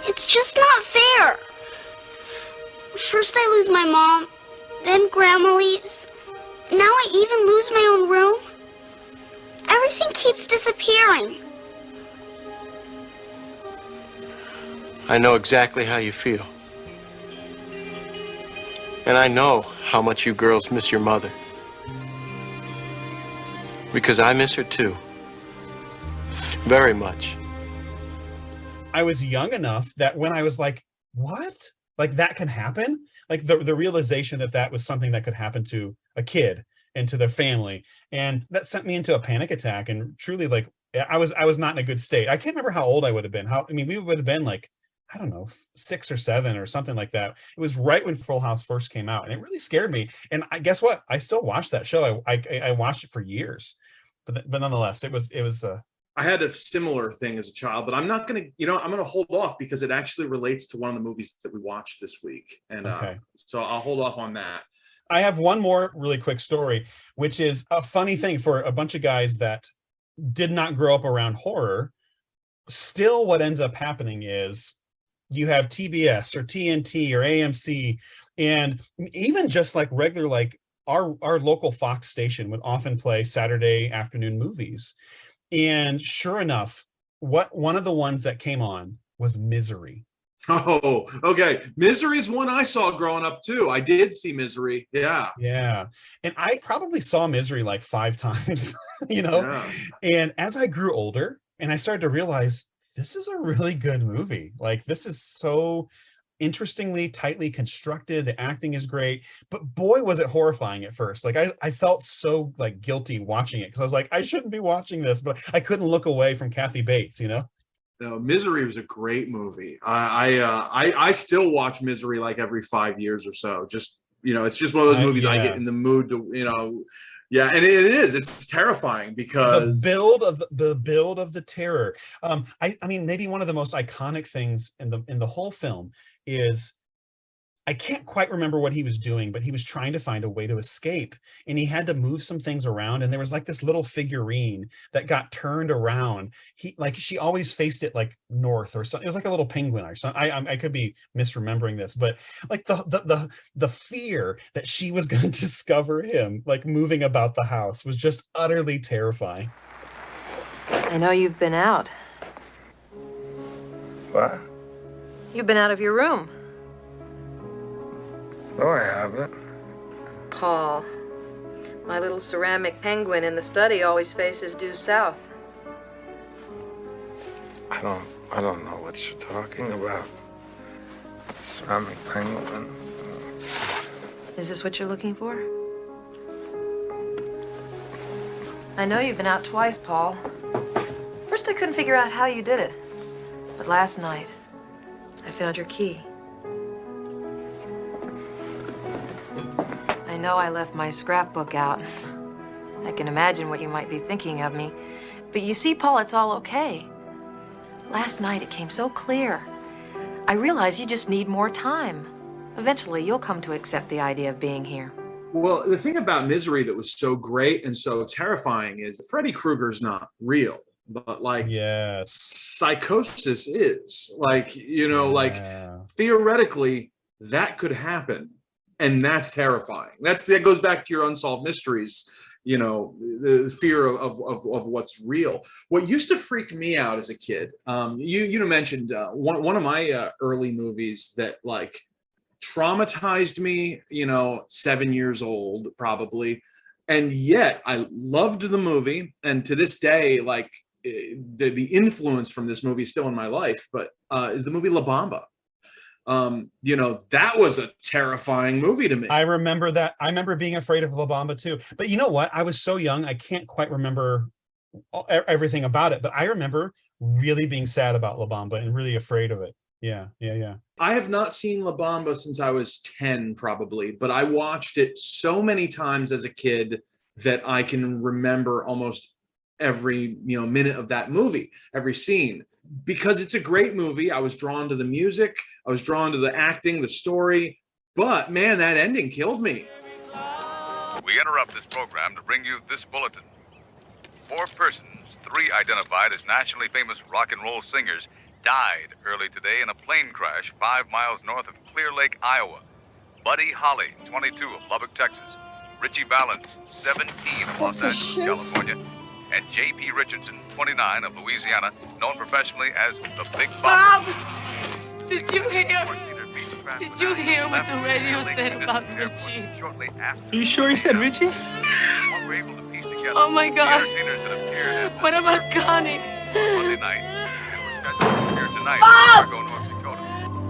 S17: It's just not fair. First I lose my mom, then Grandma leaves. Now I even lose my own room. Everything keeps disappearing.
S16: I know exactly how you feel. And I know how much you girls miss your mother. Because I miss her too. Very much.
S5: I was young enough that when I was like, what? Like that can happen? Like the realization that that was something that could happen to a kid and to their family. And that sent me into a panic attack. And truly, like, I was not in a good state. I can't remember how old I would have been. We would have been like, I don't know, 6 or 7 or something like that. It was right when Full House first came out, and it really scared me. And guess what? I still watch that show. I watched it for years, but nonetheless, it was.
S3: I had a similar thing as a child, but I'm not going to, I'm going to hold off because it actually relates to one of the movies that we watched this week. And
S5: Okay.
S3: So I'll hold off on that.
S5: I have one more really quick story, which is a funny thing for a bunch of guys that did not grow up around horror. Still, what ends up happening is you have TBS or TNT or AMC, and even just like regular, like our local Fox station would often play Saturday afternoon movies. And sure enough, one of the ones that came on was Misery.
S3: Oh, okay. Misery is one I saw growing up too. I did see Misery. Yeah.
S5: Yeah. And I probably saw Misery like 5 times,
S3: Yeah.
S5: And as I grew older and I started to realize this is a really good movie. Like this is so interestingly, tightly constructed. The acting is great, but boy, was it horrifying at first. Like I felt so like guilty watching it because I was like, I shouldn't be watching this, but I couldn't look away from Kathy Bates,
S3: No, Misery was a great movie. I still watch Misery like every 5 years or so. Just, it's just one of those movies I get in the mood to, yeah, and it is. It's terrifying because
S5: the build of the terror. I mean, maybe one of the most iconic things in the whole film is I can't quite remember what he was doing, but he was trying to find a way to escape, and he had to move some things around. And there was like this little figurine that got turned around. She always faced it like north or something. It was like a little penguin or something. I could be misremembering this, but like the fear that she was going to discover him like moving about the house was just utterly terrifying.
S18: I know you've been out.
S19: What?
S18: You've been out of your room.
S19: No, I haven't.
S18: Paul, my little ceramic penguin in the study always faces due south.
S19: I don't know what you're talking about. Ceramic penguin.
S18: Is this what you're looking for? I know you've been out twice, Paul. First, I couldn't figure out how you did it. But last night, I found your key. I know I left my scrapbook out. I can imagine what you might be thinking of me. But you see, Paul, it's all okay. Last night, it came so clear. I realize you just need more time. Eventually, you'll come to accept the idea of being here.
S3: Well, the thing about Misery that was so great and so terrifying is Freddy Krueger's not real, but like psychosis is. Like, like theoretically that could happen, and that's terrifying. That goes back to your unsolved mysteries, the fear of what's real. What used to freak me out as a kid, you mentioned one of my early movies that like traumatized me, 7 years old probably, and yet I loved the movie, and to this day, like the influence from this movie is still in my life, but is the movie La Bamba. That was a terrifying movie to me.
S5: I remember that. I remember being afraid of La Bamba too, but you know what, I was so young I can't quite remember everything about it, but I remember really being sad about La Bamba and really afraid of it. Yeah.
S3: I have not seen La Bamba since I was 10 probably, but I watched it so many times as a kid that I can remember almost every minute of that movie, every scene. because it's a great movie. I was drawn to the music. I was drawn to the acting, the story. But man, that ending killed me.
S20: We interrupt this program to bring you this bulletin. 4 persons, 3 identified as nationally famous rock and roll singers, died early today in a plane crash 5 miles north of Clear Lake, Iowa. Buddy Holly, 22, of Lubbock, Texas. Richie Valens, 17, of Los Angeles, California. And J.P. Richardson, 29, of Louisiana, known professionally as the Big Bopper.
S13: Mom! Did you hear? Did you hear what the radio said about Richie?
S20: Are
S13: you sure he said Richie? Oh my God. What about Connie?
S20: Monday night. Here tonight in Fargo, North Dakota.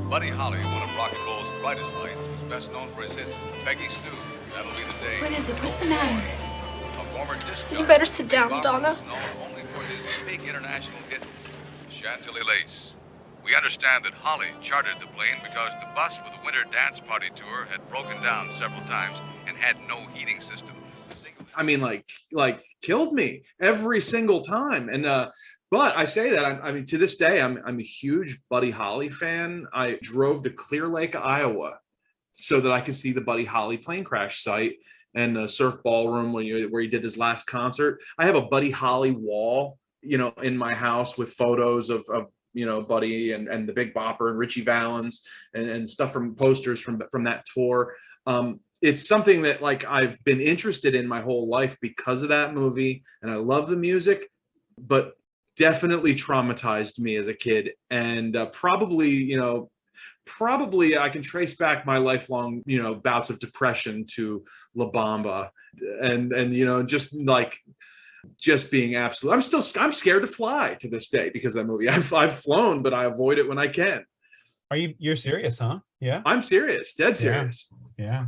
S20: Buddy Holly, one of rock and roll's brightest lights, is best known for his hits Peggy Sue. That'll be the day.
S21: What is it? What's the matter?
S20: A former disc
S21: You better sit down, Donna.
S20: known only for his big international hit, Chantilly Lace. We understand that Holly chartered the plane because the bus for the winter dance party tour had broken down several times and had no heating system.
S3: I mean, like killed me every single time. And but I say that I mean to this day I'm a huge Buddy Holly fan. I drove to Clear Lake, Iowa, so that I could see the Buddy Holly plane crash site and the Surf Ballroom where he did his last concert. I have a Buddy Holly wall, in my house with photos of Buddy and the Big Bopper and Richie Valens and stuff from posters from that tour. It's something that like I've been interested in my whole life because of that movie, and I love the music, but definitely traumatized me as a kid, and probably I can trace back my lifelong bouts of depression to La Bamba, and just being absolute. I'm scared to fly to this day because of that movie. I've flown, but I avoid it when I can.
S5: You're serious, huh? Yeah.
S3: I'm serious, dead serious.
S5: Yeah.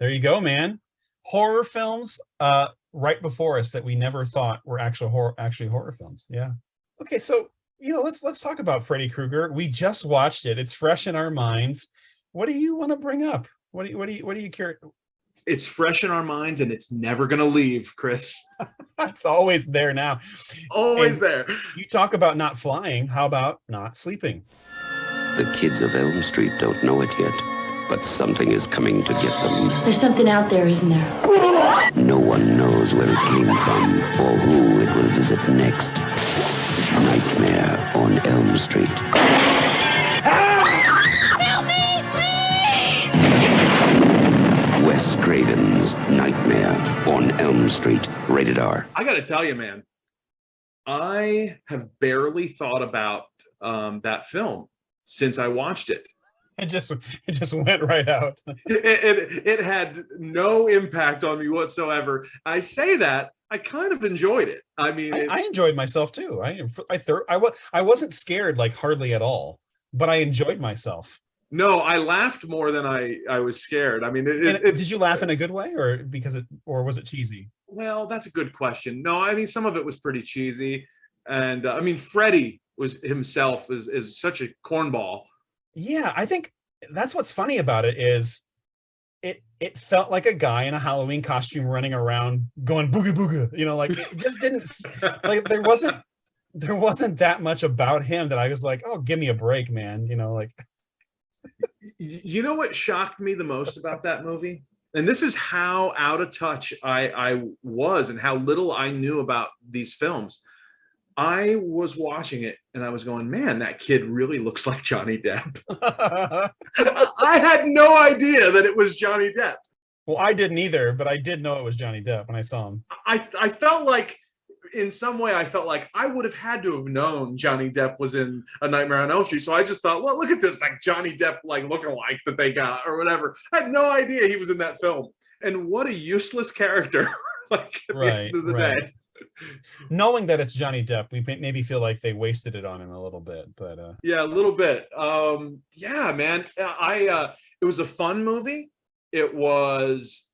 S5: There you go, man. Horror films right before us that we never thought were actually horror films. Yeah. Okay, so let's talk about Freddy Krueger. We just watched it. It's fresh in our minds. What do you want to bring up? What do you care?
S3: It's fresh in our minds, and it's never going to leave, Chris.
S5: It's always there now.
S3: Always there.
S5: You talk about not flying. How about not sleeping?
S9: The kids of Elm Street don't know it yet, but something is coming to get them.
S21: There's something out there, isn't there?
S9: No one knows where it came from or who it will visit next. Nightmare on Elm Street.
S13: Help me, please!
S9: Wes Craven's Nightmare on Elm Street. Rated R.
S3: I got to tell you, man, I have barely thought about that film since I watched it.
S5: It just went right out.
S3: It had no impact on me whatsoever. I say that I kind of enjoyed it. I mean,
S5: I enjoyed myself too. I wasn't scared like hardly at all, but I enjoyed myself.
S3: No, I laughed more than I was scared. I mean,
S5: did you laugh in a good way, or was it cheesy?
S3: Well, that's a good question. No, I mean, some of it was pretty cheesy, and I mean, Freddy was himself is such a cornball.
S5: Yeah, I think that's what's funny about it is it felt like a guy in a Halloween costume running around going booga booga. Like it just didn't like there wasn't that much about him that I was like, oh, give me a break, man. Like.
S3: You know what shocked me the most about that movie? And this is how out of touch I was and how little I knew about these films. I was watching it and I was going, man, that kid really looks like Johnny Depp. I had no idea that it was Johnny Depp.
S5: Well, I didn't either, but I did know it was Johnny Depp when I saw him.
S3: I felt like, in some way, I would have had to have known Johnny Depp was in A Nightmare on Elm Street. So I just thought, well, look at this, like Johnny Depp, like lookalike that they got or whatever. I had no idea he was in that film. And what a useless character, like at the end of the day.
S5: Knowing that it's Johnny Depp, we maybe feel like they wasted it on him a little bit, but
S3: yeah, a little bit. Yeah, man. It was a fun movie. It was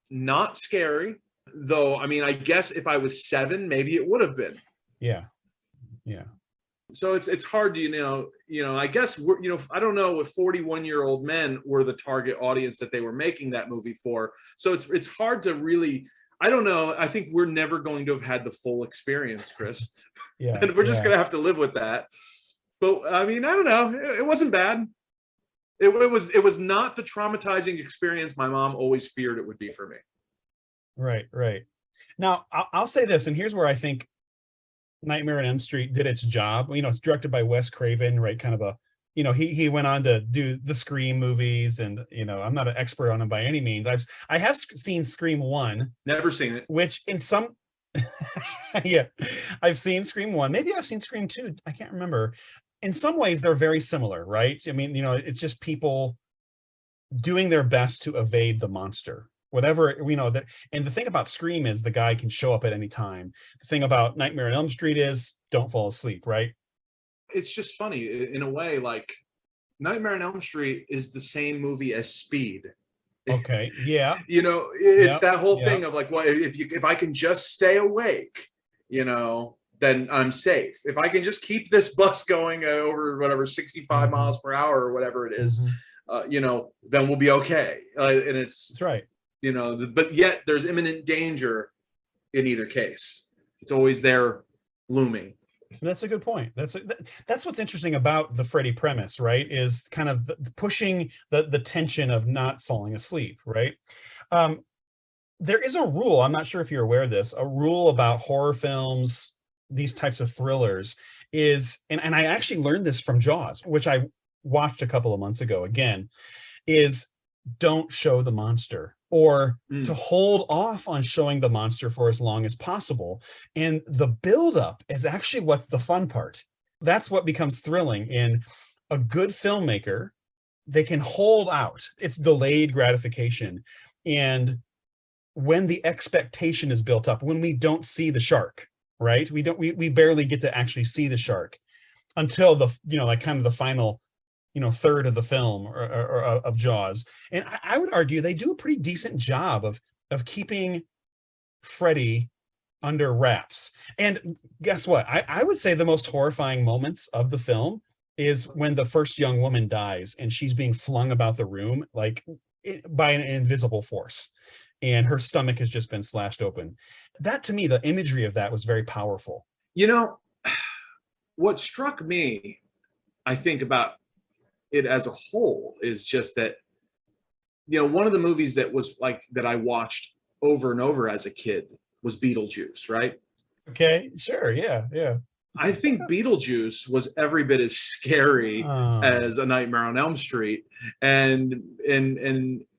S3: not scary, though. I mean, I guess if I was 7, maybe it would have been.
S5: Yeah.
S3: So it's hard to I guess I don't know if 41-year-old men were the target audience that they were making that movie for. So it's hard to really. I don't know. I think we're never going to have had the full experience, Chris.
S5: Yeah.
S3: And we're just going to have to live with that. But I mean, I don't know. It wasn't bad. It was not the traumatizing experience my mom always feared it would be for me.
S5: Right. Now, I'll say this, and here's where I think Nightmare on Elm Street did its job. You know, it's directed by Wes Craven, right? Kind of a, you know, he went on to do the Scream movies, and you know, I'm not an expert on him by any means. I have seen Scream 1.
S3: Never seen it.
S5: Which in some, yeah, I've seen Scream 1. Maybe I've seen Scream 2. I can't remember. In some ways, they're very similar, right? I mean, you know, it's just people doing their best to evade the monster. Whatever, you know, that. And the thing about Scream is the guy can show up at any time. The thing about Nightmare on Elm Street is don't fall asleep, right?
S3: It's just funny in a way, like Nightmare on Elm Street is the same movie as Speed.
S5: Okay. Yeah.
S3: You know, it's that whole thing of like, well, if I can just stay awake, you know, then I'm safe. If I can just keep this bus going over whatever 65 miles per hour or whatever it is, you know, then we'll be okay. And that's
S5: right.
S3: You know, but yet there's imminent danger in either case. It's always there looming.
S5: That's a good point. That's what's interesting about the Freddy premise, right? Is kind of pushing the tension of not falling asleep, right? There is a rule, I'm not sure if you're aware of this, a rule about horror films, these types of thrillers is, and I actually learned this from Jaws, which I watched a couple of months ago again, is don't show the monster, or to hold off on showing the monster for as long as possible. And the buildup is actually what's the fun part. That's what becomes thrilling. In a good filmmaker, they can hold out. It's delayed gratification. And when the expectation is built up, when we don't see the shark, right? We barely get to actually see the shark until the, you know, like kind of the final, you know, third of the film or of Jaws. And I would argue they do a pretty decent job of keeping Freddy under wraps. And guess what? I would say the most horrifying moments of the film is when the first young woman dies and she's being flung about the room like by an invisible force, and her stomach has just been slashed open. That, to me, the imagery of that was very powerful.
S3: You know, what struck me, I think, about it as a whole is just that, you know, one of the movies that was like that I watched over and over as a kid was Beetlejuice, right?
S5: Okay, sure, yeah.
S3: I think Beetlejuice was every bit as scary as A Nightmare on Elm Street, and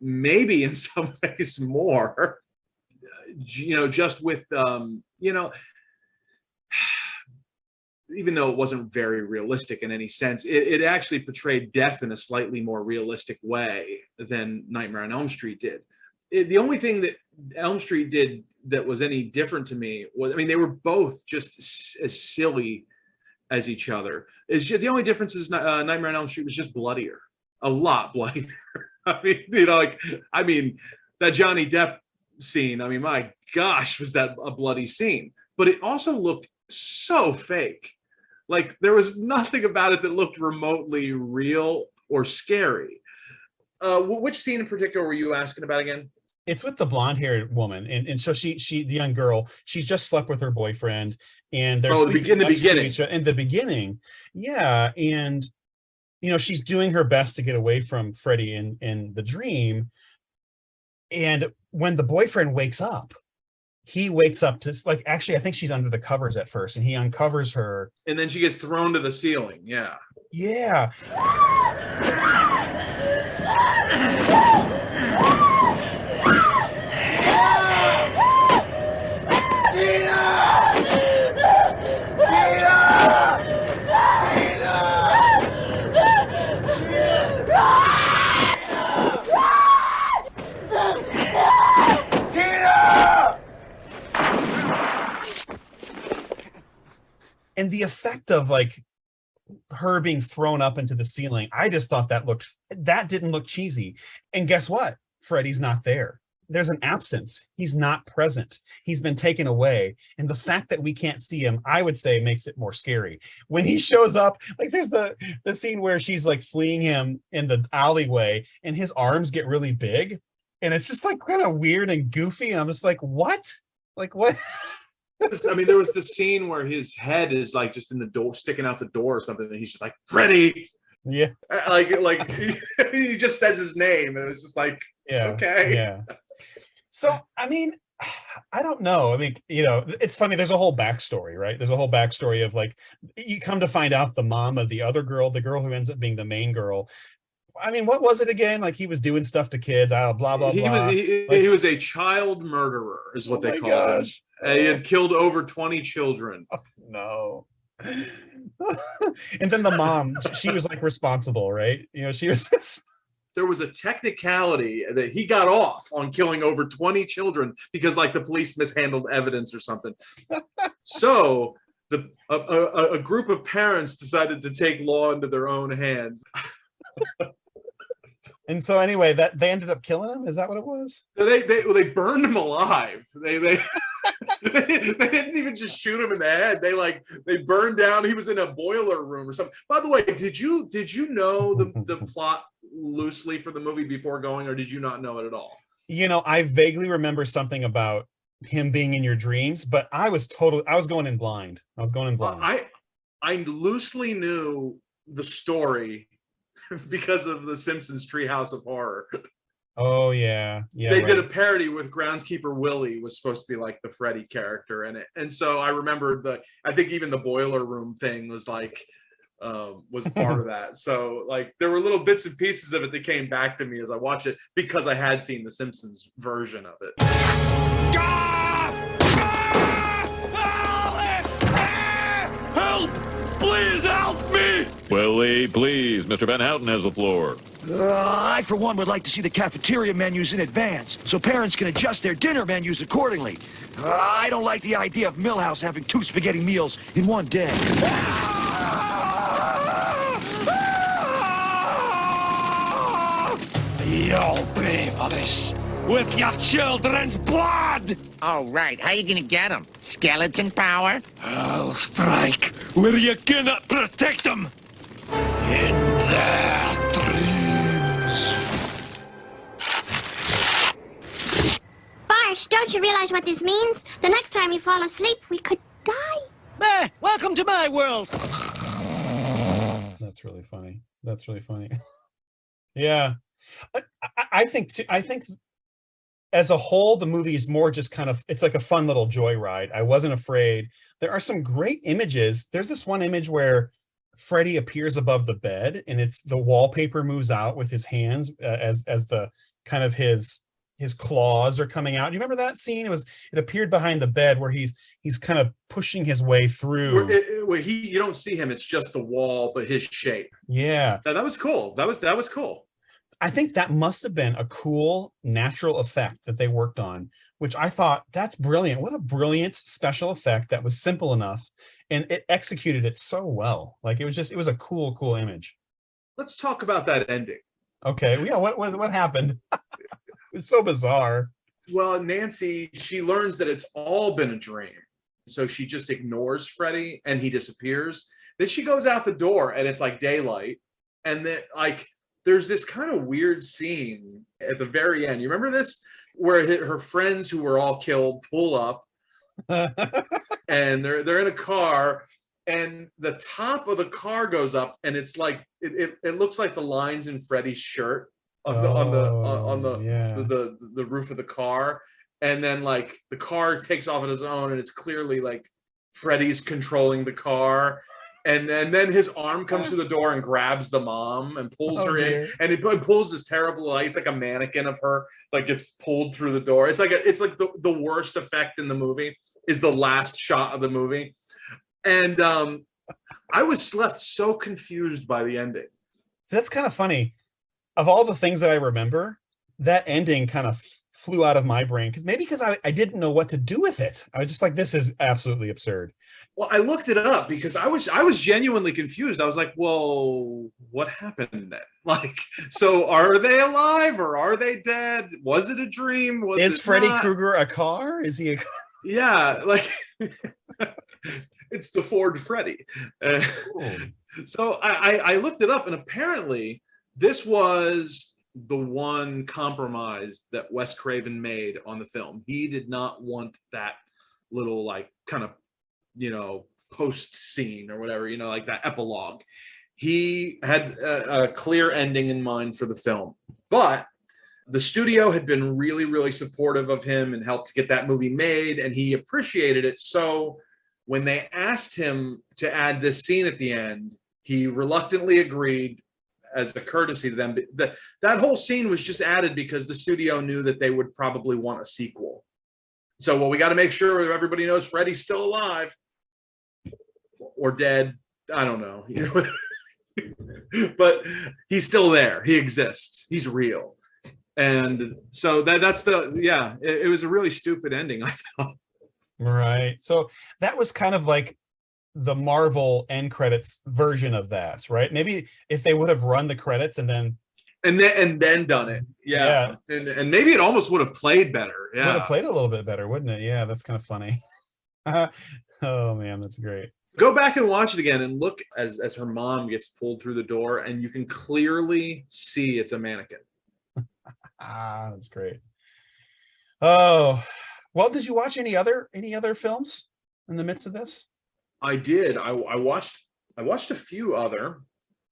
S3: maybe in some ways more. You know, just with you know, even though it wasn't very realistic in any sense, it actually portrayed death in a slightly more realistic way than Nightmare on Elm Street did. The only thing that Elm Street did that was any different to me was, I mean, they were both just as silly as each other. It's just, the only difference is Nightmare on Elm Street was just bloodier, a lot bloodier. I mean, you know, like, I mean, that Johnny Depp scene, I mean, my gosh, was that a bloody scene? But it also looked so fake. Like, there was nothing about it that looked remotely real or scary. Which scene in particular were you asking about again?
S5: It's with the blonde-haired woman, and so she the young girl, she's just slept with her boyfriend, and they're sleeping next to each other in the beginning. Yeah, and you know, she's doing her best to get away from Freddy in the dream, and when the boyfriend wakes up, he wakes up to, like, actually I think she's under the covers at first, and he uncovers her,
S3: and then she gets thrown to the ceiling. Yeah.
S5: And the effect of like her being thrown up into the ceiling, I just thought that didn't look cheesy. And guess what? Freddy's not there. There's an absence. He's not present. He's been taken away. And the fact that we can't see him, I would say, makes it more scary. When he shows up, like there's the scene where she's like fleeing him in the alleyway and his arms get really big. and it's just like kind of weird and goofy, and I'm just like, what? Like what?
S3: I mean, there was the scene where his head is like just in the door, sticking out the door or something, and he's just like, Freddy.
S5: Yeah.
S3: Like he just says his name, and it's just like,
S5: Yeah.
S3: okay.
S5: Yeah. So, I mean, I don't know. I mean, you know, it's funny. There's a whole backstory, right? There's a whole backstory of like, you come to find out the mom of the other girl, the girl who ends up being the main girl. I mean, what was it again? Like he was doing stuff to kids. Blah blah blah.
S3: He was a child murderer, is what they call him. He had killed over 20 children.
S5: Oh, no. And then the mom, she was like responsible, right? You know, she was.
S3: There was a technicality that he got off on killing over 20 children because, like, the police mishandled evidence or something. So a group of parents decided to take law into their own hands.
S5: And so anyway, that they ended up killing him. Is that what it was?
S3: They burned him alive. They didn't even just shoot him in the head. They burned down. He was in a boiler room or something. By the way, did you know the plot loosely for the movie before going, or did you not know it at all?
S5: You know, I vaguely remember something about him being in your dreams, but I was going in blind.
S3: I loosely knew the story because of the Simpsons Treehouse of Horror.
S5: Oh yeah, yeah.
S3: They did a parody with Groundskeeper Willie was supposed to be like the Freddy character in it, and so I remember I think even the boiler room thing was like was part of that. So like there were little bits and pieces of it that came back to me as I watched it because I had seen the Simpsons version of it.
S12: Help! Please help me! Willie, please. Mr. Van Houten has the floor.
S1: I, for one, would like to see the cafeteria menus in advance, so parents can adjust their dinner menus accordingly. I don't like the idea of Millhouse having 2 spaghetti meals in one day.
S22: You'll pay for this with your children's blood!
S23: All right, how you gonna get them? Skeleton power?
S22: I'll strike where you cannot protect them. In their dreams.
S17: Bart, don't you realize what this means? The next time you fall asleep, we could die.
S1: Welcome to my world.
S5: That's really funny. Yeah. I think as a whole, the movie is more just kind of, it's like a fun little joyride. I wasn't afraid. There are some great images. There's this one image where Freddy appears above the bed, and it's the wallpaper moves out with his hands as the kind of his claws are coming out. You remember that scene? It appeared behind the bed where he's kind of pushing his way through.
S3: You don't see him. It's just the wall, but his shape.
S5: Yeah,
S3: that was cool. That was cool.
S5: I think that must have been a cool natural effect that they worked on, which I thought, that's brilliant. What a brilliant special effect that was simple enough, and it executed it so well. Like it was a cool image.
S3: Let's talk about that ending.
S5: Okay, yeah. What happened? It was so bizarre.
S3: Well, Nancy, she learns that it's all been a dream, so she just ignores Freddy, and he disappears. Then she goes out the door, and it's like daylight, and then like. There's this kind of weird scene at the very end. You remember this? Where her friends who were all killed pull up and they're in a car, and the top of the car goes up, and it's like it looks like the lines in Freddy's shirt on the roof of the car, and then like the car takes off on its own, and it's clearly like Freddy's controlling the car. And then his arm comes through the door and grabs the mom and pulls her in, and he pulls this terrible, like it's like a mannequin of her, like gets pulled through the door. It's like the worst effect in the movie is the last shot of the movie, and I was left so confused by the ending.
S5: That's kind of funny. Of all the things that I remember, that ending kind of flew out of my brain because I didn't know what to do with it. I was just like, this is absolutely absurd.
S3: Well, I looked it up because I was genuinely confused. I was like, well, what happened then? Like, so are they alive or are they dead? Was it a dream?
S5: Is Freddy Krueger a car? Is he a car?
S3: Yeah, like it's the Ford Freddy. So I looked it up, and apparently this was the one compromise that Wes Craven made on the film. He did not want that little like kind of, you know, post scene or whatever, you know, like that epilogue. He had a clear ending in mind for the film, but the studio had been really, really supportive of him and helped get that movie made, and he appreciated it. So when they asked him to add this scene at the end, he reluctantly agreed as a courtesy to them. That whole scene was just added because the studio knew that they would probably want a sequel. So, well, we got to make sure everybody knows Freddy's still alive or dead. I don't know. But he's still there. He exists. He's real. And so that's it was a really stupid ending, I thought.
S5: Right. So that was kind of like the Marvel end credits version of that, right? Maybe if they would have run the credits and then
S3: done it. Yeah. And maybe it almost would have played better. Yeah.
S5: Would have played a little bit better, wouldn't it? Yeah, that's kind of funny. Oh man, that's great.
S3: Go back and watch it again and look as her mom gets pulled through the door, and you can clearly see it's a mannequin.
S5: That's great. Oh, well, did you watch any other films in the midst of this?
S3: I did. I watched a few other.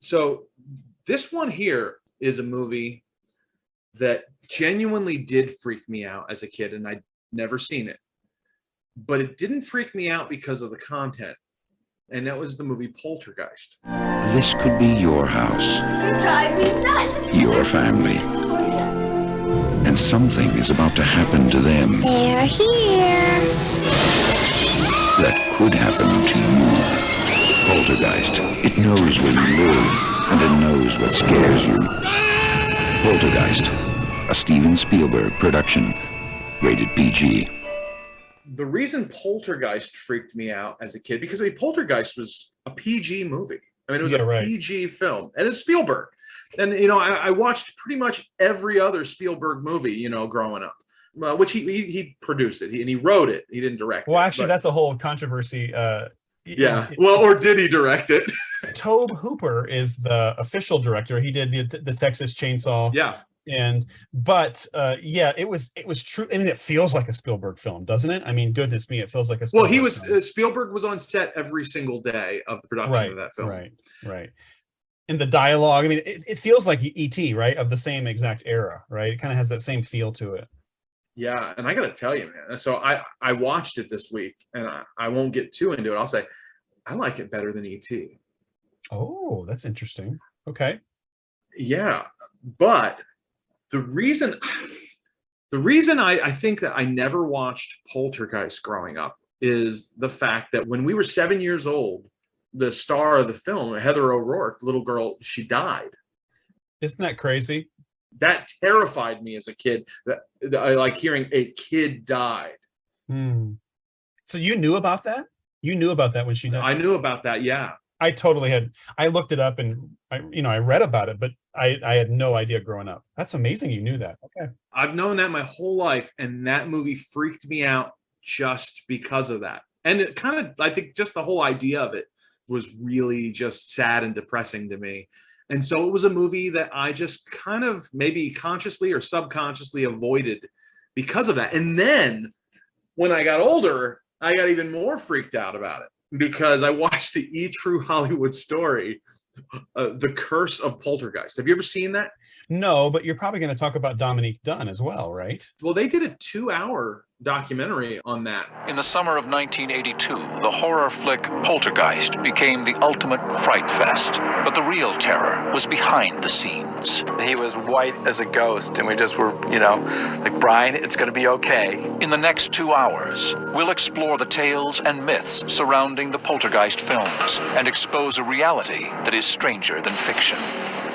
S3: So this one here is a movie that genuinely did freak me out as a kid, and I'd never seen it. But it didn't freak me out because of the content. And that was the movie Poltergeist.
S9: This could be your house.
S17: You drive me nuts.
S9: Your family. And something is about to happen to them.
S17: They're here.
S9: That could happen to you. Poltergeist. It knows where you live, and it knows what scares you. Poltergeist. A Steven Spielberg production. Rated PG.
S3: The reason Poltergeist freaked me out as a kid, because I mean, Poltergeist was a PG movie. I mean, it was a PG film, and it's Spielberg. And, you know, I watched pretty much every other Spielberg movie, you know, growing up, which he produced it, and he wrote it. He didn't direct it.
S5: Well, actually, that's a whole controversy.
S3: Yeah. Well, or did he direct it?
S5: Tobe Hooper is the official director. He did the Texas Chainsaw.
S3: Yeah.
S5: But it was true. I mean, it feels like a Spielberg film, doesn't it? I mean, goodness me, it feels like a Spielberg film.
S3: Spielberg was on set every single day of the production of that film.
S5: Right. And the dialogue, I mean, it feels like E.T., right? Of the same exact era, right? It kind of has that same feel to it.
S3: Yeah, and I got to tell you, man. So I watched it this week, and I won't get too into it. I'll say I like it better than E.T.
S5: Oh, that's interesting. Okay.
S3: Yeah, but the reason I think that I never watched Poltergeist growing up is the fact that when we were 7 years old, the star of the film, Heather O'Rourke, little girl, she died.
S5: Isn't that crazy?
S3: That terrified me as a kid. That I like hearing a kid died.
S5: So you knew about that? You knew about that when she died?
S3: I knew about that, yeah.
S5: I totally had. I looked it up and I read about it, but I had no idea growing up. That's amazing you knew that. Okay.
S3: I've known that my whole life, and that movie freaked me out just because of that. And it kind of, I think just the whole idea of it was really just sad and depressing to me. And so it was a movie that I just kind of maybe consciously or subconsciously avoided because of that. And then when I got older, I got even more freaked out about it because I watched the E! True Hollywood Story, The Curse of Poltergeist. Have you ever seen that?
S5: No, but you're probably going to talk about Dominique Dunne as well, right?
S3: Well, they did a 2-hour documentary on that.
S2: In the summer of 1982, the horror flick Poltergeist became the ultimate fright fest. But the real terror was behind the scenes.
S4: He was white as a ghost, and we just were, like, Brian, it's going to be okay.
S2: In the next 2 hours, we'll explore the tales and myths surrounding the Poltergeist films and expose a reality that is stranger than fiction.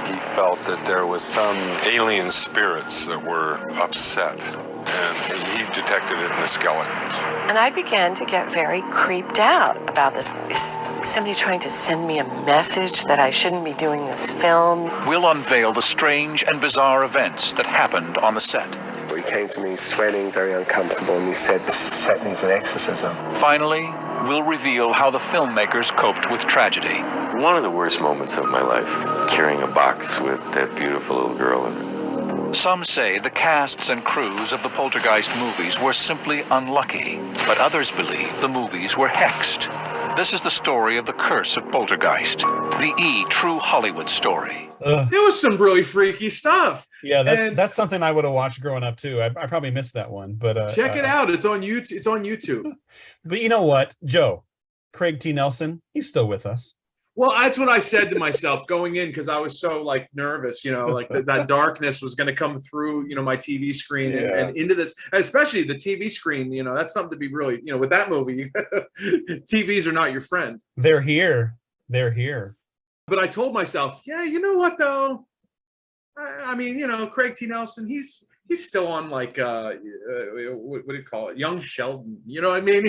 S6: He felt that there was some alien spirits that were upset, and he detected it in the skeletons.
S18: And I began to get very creeped out about this. Is somebody trying to send me a message that I shouldn't be doing this film?
S2: We'll unveil the strange and bizarre events that happened on the set.
S16: He came to me sweating, very uncomfortable, and he said, "This set needs an exorcism."
S2: Finally, we'll reveal how the filmmakers coped with tragedy.
S16: One of the worst moments of my life, carrying a box with that beautiful little girl in it.
S2: Some say the casts and crews of the Poltergeist movies were simply unlucky, but others believe the movies were hexed. This is the story of the curse of Poltergeist, the true Hollywood story.
S3: It was some really freaky stuff.
S5: Yeah, that's something I would have watched growing up too. I probably missed that one, but
S3: check it out. It's on YouTube. It's on YouTube.
S5: But you know what, Joe? Craig T. Nelson, he's still with us.
S3: Well, that's what I said to myself going in because I was so like nervous, like that darkness was going to come through, my TV screen and into this, especially the TV screen. That's something to be really, with that movie, TVs are not your friend.
S5: They're here. They're here.
S3: But I told myself, yeah, you know what though? I mean, Craig T. Nelson, he's still on like what do you call it? Young Sheldon. You know what I mean?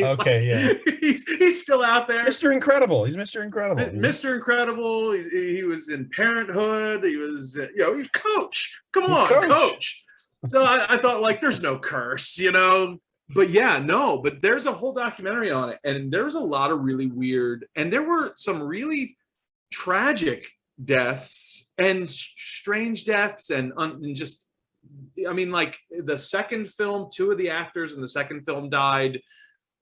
S3: He's still out there.
S5: Mr. Incredible. He's Mr. Incredible.
S3: Mr. Incredible. He was in Parenthood. He was he's Coach. Come on, Coach. So I thought like there's no curse, But yeah, no, but there's a whole documentary on it, and there's a lot of really weird, and there were some really tragic deaths and strange deaths and just, I mean, like the second film, 2 of the actors in the second film died,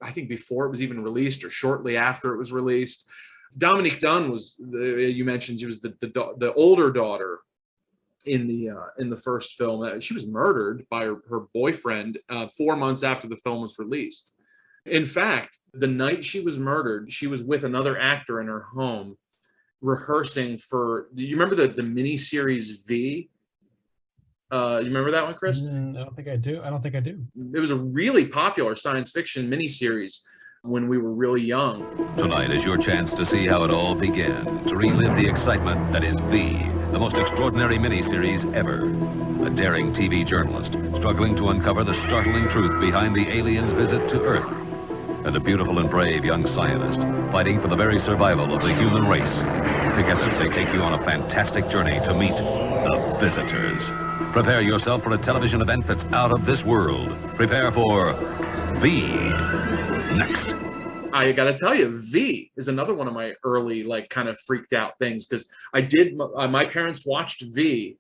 S3: I think before it was even released or shortly after it was released. Dominique Dunne was, you mentioned, she was the older daughter in the first film. She was murdered by her boyfriend 4 months after the film was released. In fact, the night she was murdered, she was with another actor in her home rehearsing for, do you remember the miniseries V? You remember that one, Chris?
S5: I don't think I do.
S3: It was a really popular science fiction miniseries when we were really young.
S7: Tonight is your chance to see how it all began, to relive the excitement that is V, the most extraordinary miniseries ever. A daring TV journalist struggling to uncover the startling truth behind the aliens' visit to Earth. And a beautiful and brave young scientist fighting for the very survival of the human race. Together, they take you on a fantastic journey to meet the Visitors. Prepare yourself for a television event that's out of this world. Prepare for V. Next.
S3: I gotta tell you, V is another one of my early, like, kind of freaked out things, because my parents watched V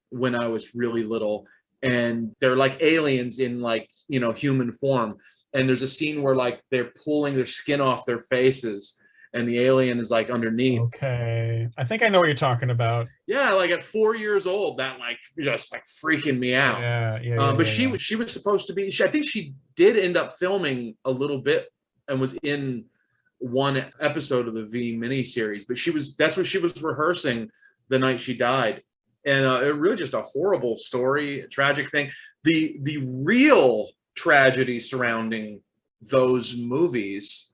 S3: when I was really little, and they're like aliens in, like, human form. And there's a scene where, like, they're pulling their skin off their faces and the alien is, like, underneath.
S5: Okay. I think I know what you're talking about.
S3: Yeah, like at 4 years old, that, like, just, like, freaking me out. But she was supposed to be, I think she did end up filming a little bit and was in one episode of the V miniseries, but that's what she was rehearsing the night she died. And it really just a horrible story, a tragic thing. The real tragedy surrounding those movies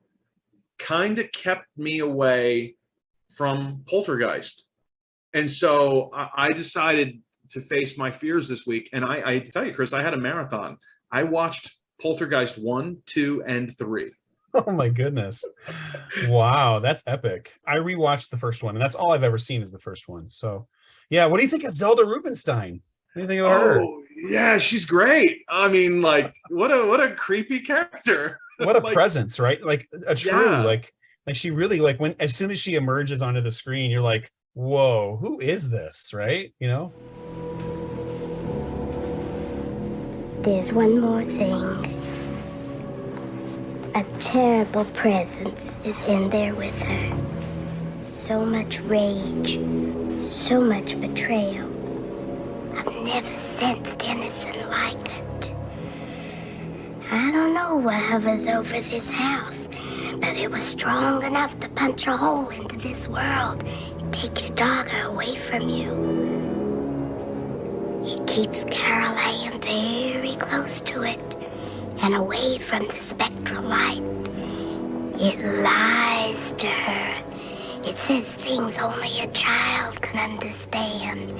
S3: kind of kept me away from Poltergeist. And so I decided to face my fears this week. And I tell you, Chris, I had a marathon. I watched Poltergeist 1, 2, and 3.
S5: Oh my goodness. Wow, that's epic. I rewatched the first one, and that's all I've ever seen is the first one. So yeah, what do you think of Zelda Rubinstein? Anything about her?
S3: Oh, yeah, she's great. I mean, like, what a creepy character.
S5: What a presence, right? Like a true, like she really, like, when as soon as she emerges onto the screen, you're like, whoa, who is this, right?
S17: There's one more thing. A terrible presence is in there with her. So much rage, so much betrayal. I've never sensed anything like it. I don't know what hovers over this house, but it was strong enough to punch a hole into this world and take your dogger away from you. It keeps Carol Ann very close to it and away from the spectral light. It lies to her. It says things only a child can understand.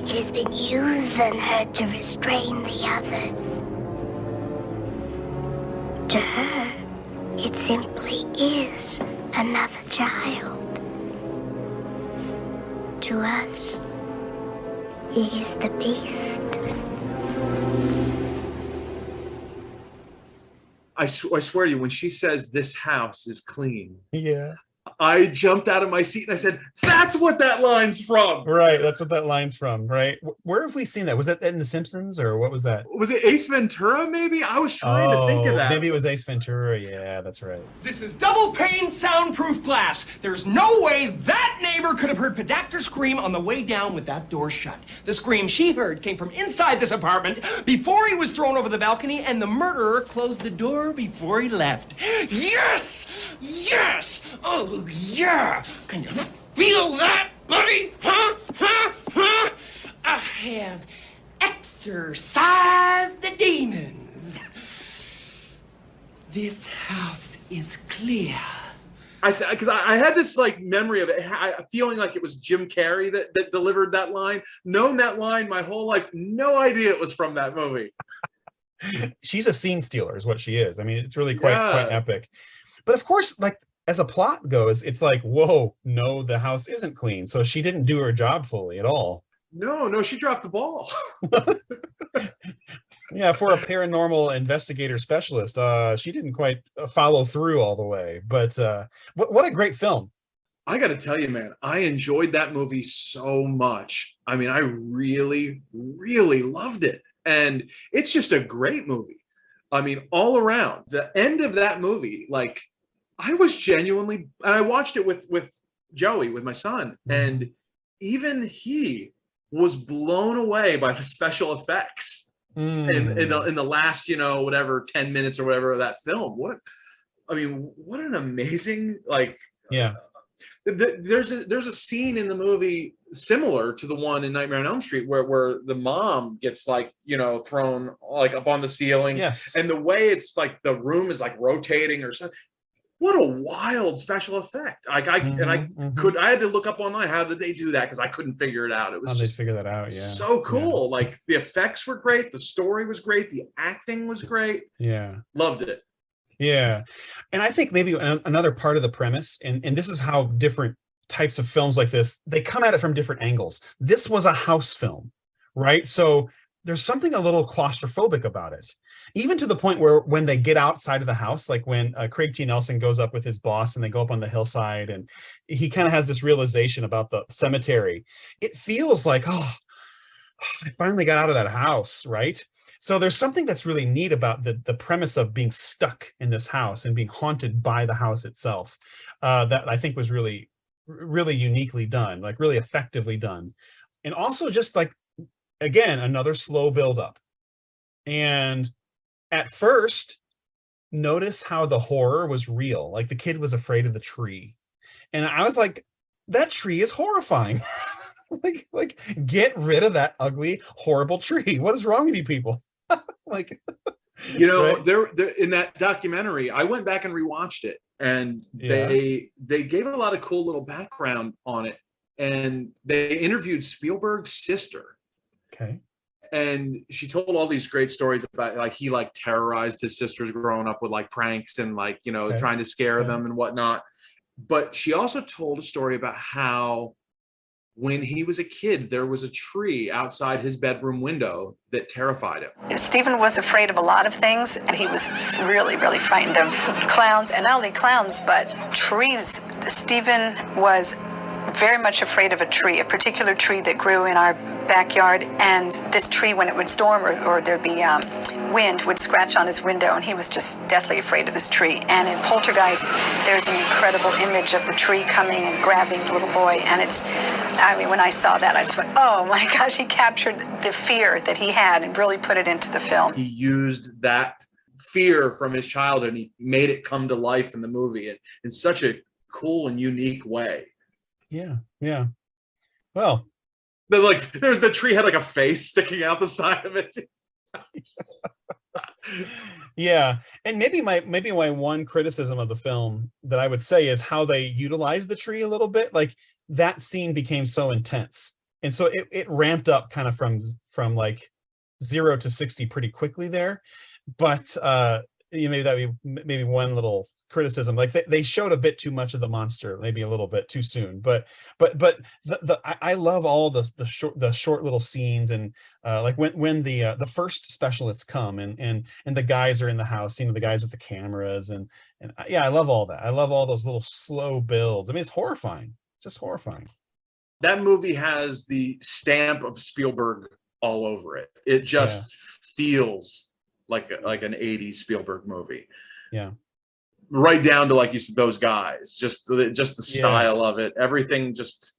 S17: It has been using her to restrain the others. To her, it simply is another child. To us, it is the beast.
S3: I swear to you, when she says this house is clean,
S5: yeah,
S3: I jumped out of my seat and I said, that's what that line's from.
S5: Right, that's what that line's from, right? Where have we seen that? Was that in The Simpsons, or what was that?
S3: Was it Ace Ventura, maybe? I was trying to think of that.
S5: Maybe it was Ace Ventura. Yeah, that's right.
S8: This is double pane soundproof glass. There's no way that neighbor could have heard Pedactor scream on the way down with that door shut. The scream she heard came from inside this apartment before he was thrown over the balcony, and the murderer closed the door before he left. Yes! Yes! Oh, yeah! Can you feel that, buddy? Huh? Huh? Huh? I have exorcised the demons. This house is clear.
S3: Because I had this like memory of it, feeling like it was Jim Carrey that delivered that line. Known that line my whole life, no idea it was from that movie.
S5: She's a scene stealer, is what she is. I mean, it's really quite epic. But of course, like as a plot goes, it's like, whoa, no, the house isn't clean. So she didn't do her job fully at all.
S3: No, she dropped the ball.
S5: Yeah, for a paranormal investigator specialist, she didn't quite follow through all the way. But what a great film.
S3: I got to tell you, man, I enjoyed that movie so much. I mean, I really, really loved it. And it's just a great movie. I mean, all around. The end of that movie, like, I was genuinely, and I watched it with Joey, with my son, and even he was blown away by the special effects in the last, 10 minutes or whatever of that film. What an amazing, like,
S5: yeah.
S3: There's a scene in the movie similar to the one in Nightmare on Elm Street where the mom gets thrown like up on the ceiling.
S5: Yes.
S3: And the way it's like the room is like rotating or something. What a wild special effect. I had to look up online, how did they do that? Because I couldn't figure it out. It was
S5: just figure that out. Yeah.
S3: So cool. Yeah. Like the effects were great, the story was great, the acting was great.
S5: Yeah.
S3: Loved it.
S5: Yeah. And I think maybe another part of the premise, and this is how different types of films like this, they come at it from different angles. This was a house film, right? So there's something a little claustrophobic about it. Even to the point where when they get outside of the house, like when Craig T. Nelson goes up with his boss and they go up on the hillside and he kind of has this realization about the cemetery. It feels like, oh, I finally got out of that house, right? So there's something that's really neat about the premise of being stuck in this house and being haunted by the house itself, that I think was really, really uniquely done, like really effectively done. And also just like, again, another slow buildup. And at first, notice how the horror was real. Like the kid was afraid of the tree. And I was like, that tree is horrifying. like get rid of that ugly, horrible tree. What is wrong with you people? Like,
S3: right? There in that documentary, I went back and rewatched it, and they gave a lot of cool little background on it, and they interviewed Spielberg's sister.
S5: Okay.
S3: And she told all these great stories about like he like terrorized his sisters growing up with like pranks and like, trying to scare them and whatnot. But she also told a story about how when he was a kid, there was a tree outside his bedroom window that terrified him.
S10: Stephen was afraid of a lot of things, and he was really, really frightened of clowns, and not only clowns, but trees. Stephen was very much afraid of a particular tree that grew in our backyard, and this tree, when it would storm or there'd be wind, would scratch on his window, and he was just deathly afraid of this tree. And in Poltergeist, there's an incredible image of the tree coming and grabbing the little boy, and when I saw that, I just went, oh my gosh, he captured the fear that he had and really put it into the film.
S3: He used that fear from his childhood and he made it come to life in the movie in such a cool and unique way.
S5: Yeah. Well,
S3: but like there's the tree had like a face sticking out the side of it.
S5: Yeah. And maybe my one criticism of the film that I would say is how they utilize the tree a little bit. Like that scene became so intense. And so it ramped up kind of from like 0 to 60 pretty quickly there. But maybe that would be maybe one little criticism. Like they showed a bit too much of the monster, maybe a little bit too soon. But I love all the short little scenes, and like when the first specialists come and the guys are in the house, the guys with the cameras, and yeah, I love all that. I love all those little slow builds. I mean, it's horrifying, just horrifying.
S3: That movie has the stamp of Spielberg all over it. It just feels like an 80s Spielberg movie.
S5: Yeah.
S3: Right down to, like you said, those guys, just the style of it, everything. Just,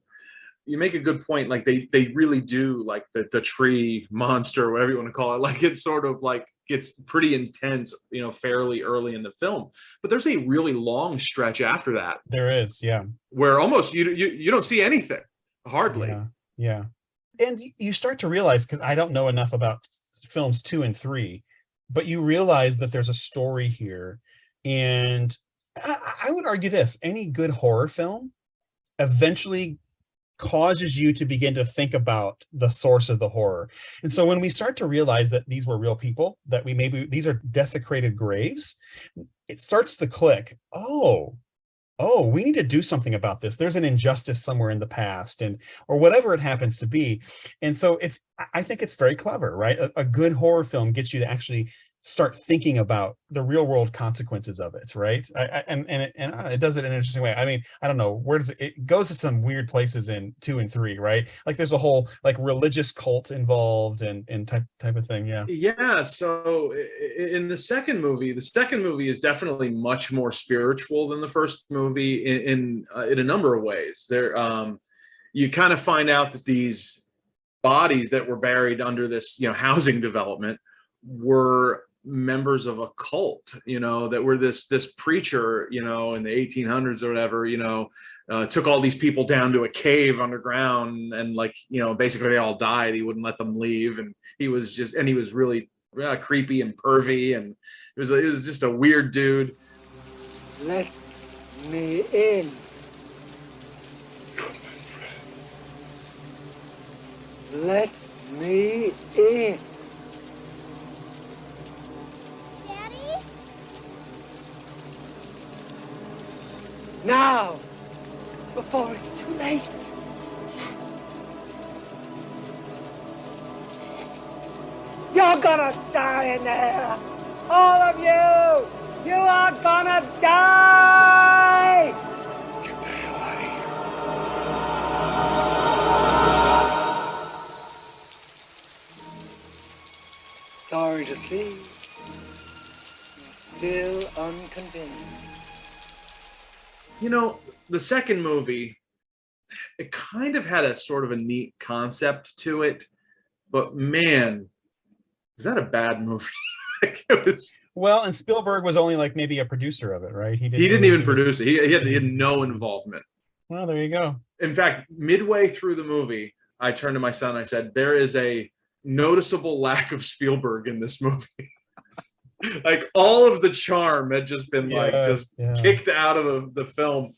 S3: you make a good point. Like they really do, like the tree monster, whatever you want to call it. Like it's sort of like gets pretty intense, fairly early in the film. But there's a really long stretch after that.
S5: There is, yeah,
S3: where almost you don't see anything, hardly.
S5: Yeah. And you start to realize, because I don't know enough about films 2 and 3, but you realize that there's a story here. And I would argue this: any good horror film eventually causes you to begin to think about the source of the horror. And so when we start to realize that these were real people, that these are desecrated graves, it starts to click. Oh, we need to do something about this. There's an injustice somewhere in the past, or whatever it happens to be. And so I think it's very clever, right? A good horror film gets you to actually start thinking about the real world consequences of it, right? And it does it in an interesting way. I mean, I don't know, where does it goes to some weird places in 2 and 3, right? Like there's a whole like religious cult involved and type of thing.
S3: Yeah. So in the second movie is definitely much more spiritual than the first movie in a number of ways. There, you kind of find out that these bodies that were buried under this housing development were members of a cult, that were this preacher, in the 1800s or whatever, took all these people down to a cave underground, and basically they all died. He wouldn't let them leave, and he was really creepy and pervy, and it was just a weird dude.
S11: Let me in. Let me in. Now, before it's too late. You're gonna die in there. All of you. You are gonna die.
S22: Get the hell out of here.
S11: Sorry to see you're still unconvinced.
S3: The second movie, it kind of had a sort of a neat concept to it, but man, is that a bad movie?
S5: Well, and Spielberg was only like maybe a producer of it, right? He
S3: didn't even produce it. He had no involvement.
S5: Well, there you go.
S3: In fact, midway through the movie, I turned to my son and I said, there is a noticeable lack of Spielberg in this movie. Like all of the charm had just been kicked out of the film.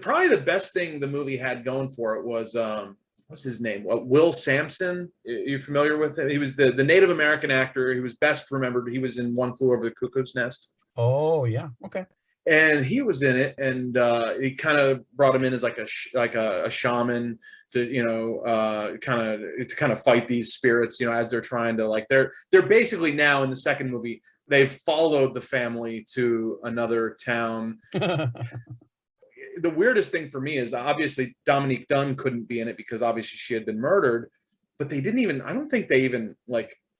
S3: Probably the best thing the movie had going for it was what's his name? Will Sampson. You familiar with him? He was the Native American actor. He was best remembered. He was in One Flew Over the Cuckoo's Nest.
S5: Oh yeah, okay.
S3: And he was in it, and he kind of brought him in as like a shaman to kind of fight these spirits, as they're trying to they're basically now in the second movie they've followed the family to another town. The weirdest thing for me is obviously Dominique Dunn couldn't be in it because obviously she had been murdered, but I don't think they even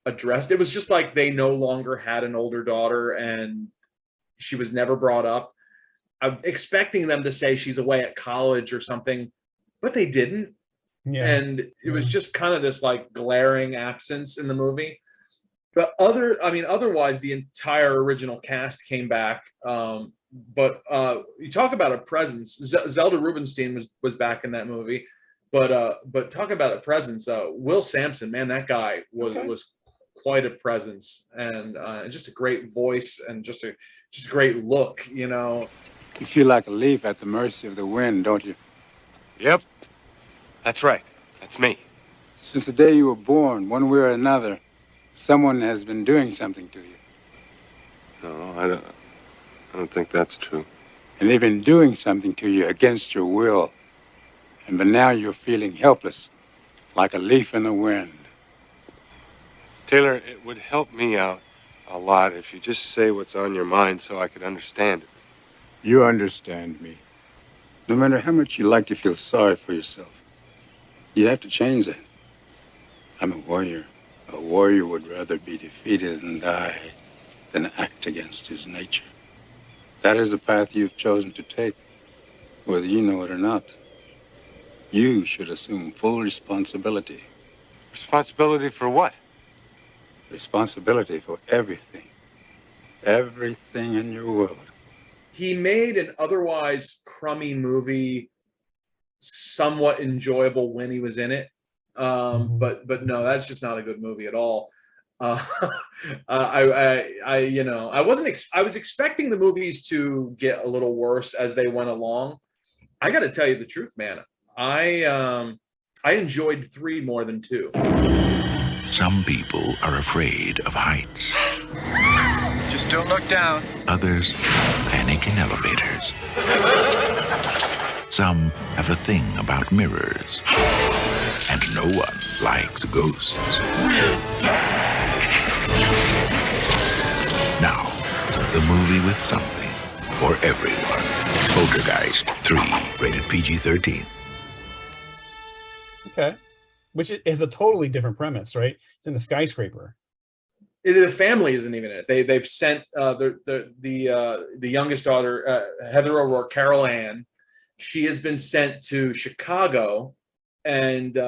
S3: addressed it. It was just like they no longer had an older daughter and she was never brought up. I'm expecting them to say she's away at college or something, but they didn't. Yeah. And it was just kind of this glaring absence in the movie. But otherwise the entire original cast came back. But you talk about a presence. Zelda Rubinstein was back in that movie, but talk about a presence. Will Sampson, man, that guy was quite a presence, and just a great voice and just a great look.
S14: You feel like a leaf at the mercy of the wind, don't you?
S15: Yep, that's right. That's me.
S14: Since the day you were born, one way or another, someone has been doing something to you.
S15: No,
S6: I don't think that's true.
S14: And they've been doing something to you against your will. And but now you're feeling helpless, like a leaf in the wind.
S6: Taylor, it would help me out a lot if you just say what's on your mind so I could understand it.
S14: You understand me. No matter how much you like to feel sorry for yourself, you have to change that. I'm a warrior. A warrior would rather be defeated and die than act against his nature. That is the path you've chosen to take, whether you know it or not. You should assume full responsibility.
S6: Responsibility for what?
S14: Responsibility for everything. Everything in your world.
S3: He made an otherwise crummy movie somewhat enjoyable when he was in it. But no, that's just not a good movie at all. I was expecting the movies to get a little worse as they went along. I got to tell you the truth, man. I enjoyed 3 more than 2.
S19: Some people are afraid of heights.
S4: Just don't look down.
S19: Others panic in elevators. Some have a thing about mirrors. And no one likes ghosts. Now, the movie with something for everyone. Poltergeist 3, rated PG-13.
S5: Okay. Which is a totally different premise, right? It's in a skyscraper.
S3: The family isn't even in it. They've sent the youngest daughter, Heather O'Rourke, Carol Ann. She has been sent to Chicago, and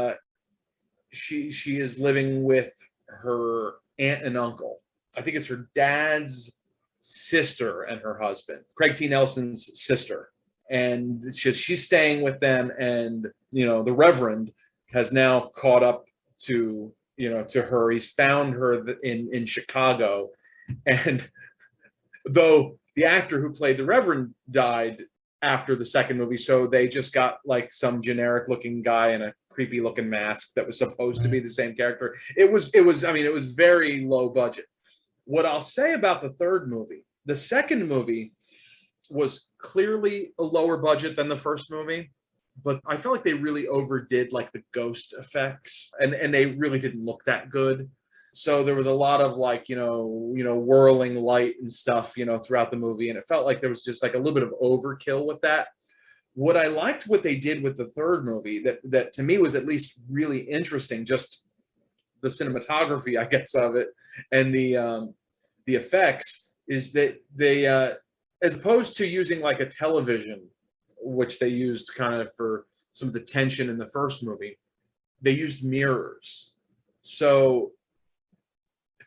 S3: she is living with her aunt and uncle. I think it's her dad's sister and her husband, Craig T. Nelson's sister, and she's staying with them. And the Reverend has now caught up to her. He's found her in Chicago, and though the actor who played the Reverend died after the second movie, so they just got like some generic looking guy in a creepy looking mask that was supposed to be the same character. It was very low budget. What I'll say about the third movie, the second movie was clearly a lower budget than the first movie, but I felt like they really overdid like the ghost effects, and they really didn't look that good. So there was a lot of like, whirling light and stuff, throughout the movie. And it felt like there was just like a little bit of overkill with that. What I liked what they did with the third movie that to me was at least really interesting, just the cinematography, I guess, of it, and the effects, is that they, as opposed to using like a television, which they used kind of for some of the tension in the first movie, they used mirrors. So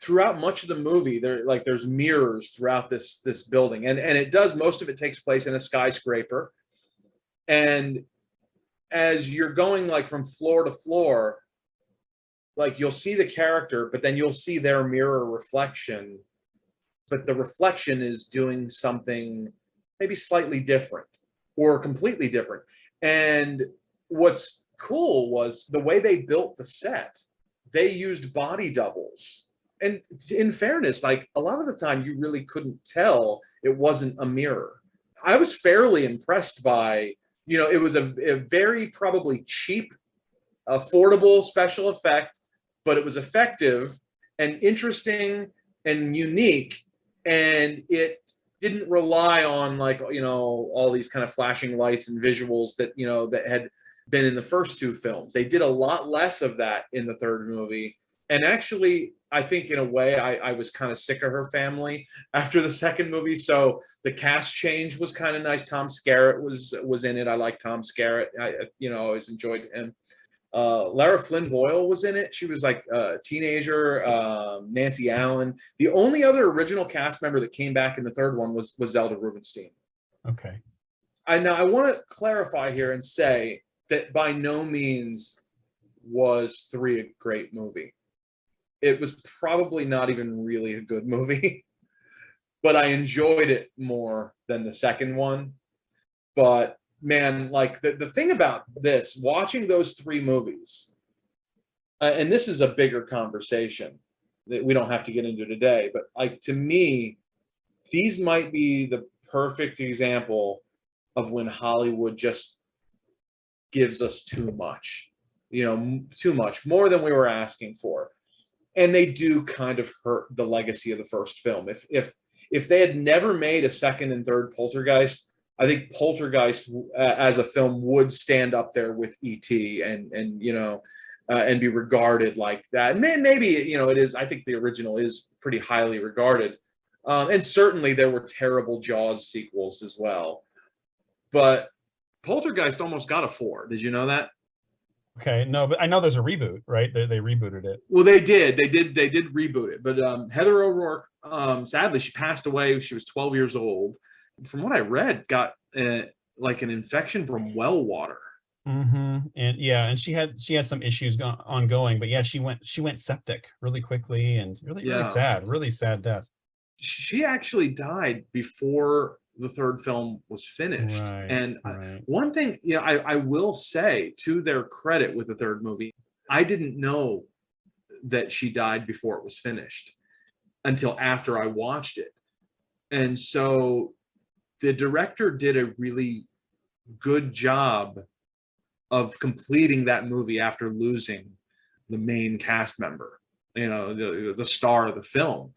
S3: throughout much of the movie, there's mirrors throughout this building, and it does, most of it takes place in a skyscraper. And as you're going like from floor to floor, like you'll see the character, but then you'll see their mirror reflection, but the reflection is doing something maybe slightly different or completely different. And what's cool was the way they built the set. They used body doubles. And in fairness, like a lot of the time you really couldn't tell it wasn't a mirror. I was fairly impressed by, it was a very probably cheap, affordable special effect, but it was effective and interesting and unique. And it didn't rely on like, all these kind of flashing lights and visuals that, that had been in the first 2 films. They did a lot less of that in the third movie. And actually, I think in a way I was kind of sick of her family after the second movie. So the cast change was kind of nice. Tom Skerritt was in it. I like Tom Skerritt. I always enjoyed him. Lara Flynn Boyle was in it. She was like a teenager. Nancy Allen. The only other original cast member that came back in the third one was Zelda Rubinstein.
S5: Okay.
S3: Now I want to clarify here and say that by no means was 3 a great movie. It was probably not even really a good movie, but I enjoyed it more than the second one. But man, like the thing about this, watching those 3 movies, and this is a bigger conversation that we don't have to get into today, but like to me, these might be the perfect example of when Hollywood just gives us too much, too much, more than we were asking for. And they do kind of hurt the legacy of the first film. If they had never made a second and third Poltergeist, I think Poltergeist as a film would stand up there with E.T. and be regarded like that. Maybe it is. I think the original is pretty highly regarded, and certainly there were terrible Jaws sequels as well. But Poltergeist almost got a 4. Did you know that?
S5: Okay, no, but I know there's a reboot, right? They rebooted it.
S3: Well, they did reboot it. But Heather O'Rourke, sadly, she passed away. She was 12 years old. From what I read, got like an infection from well water.
S5: And she had some issues ongoing, but yeah, she went septic really quickly, and really sad death.
S3: She actually died before the third film was finished. One thing, I will say to their credit with the third movie, I didn't know that she died before it was finished until after I watched it. And so the director did a really good job of completing that movie after losing the main cast member, the star of the film.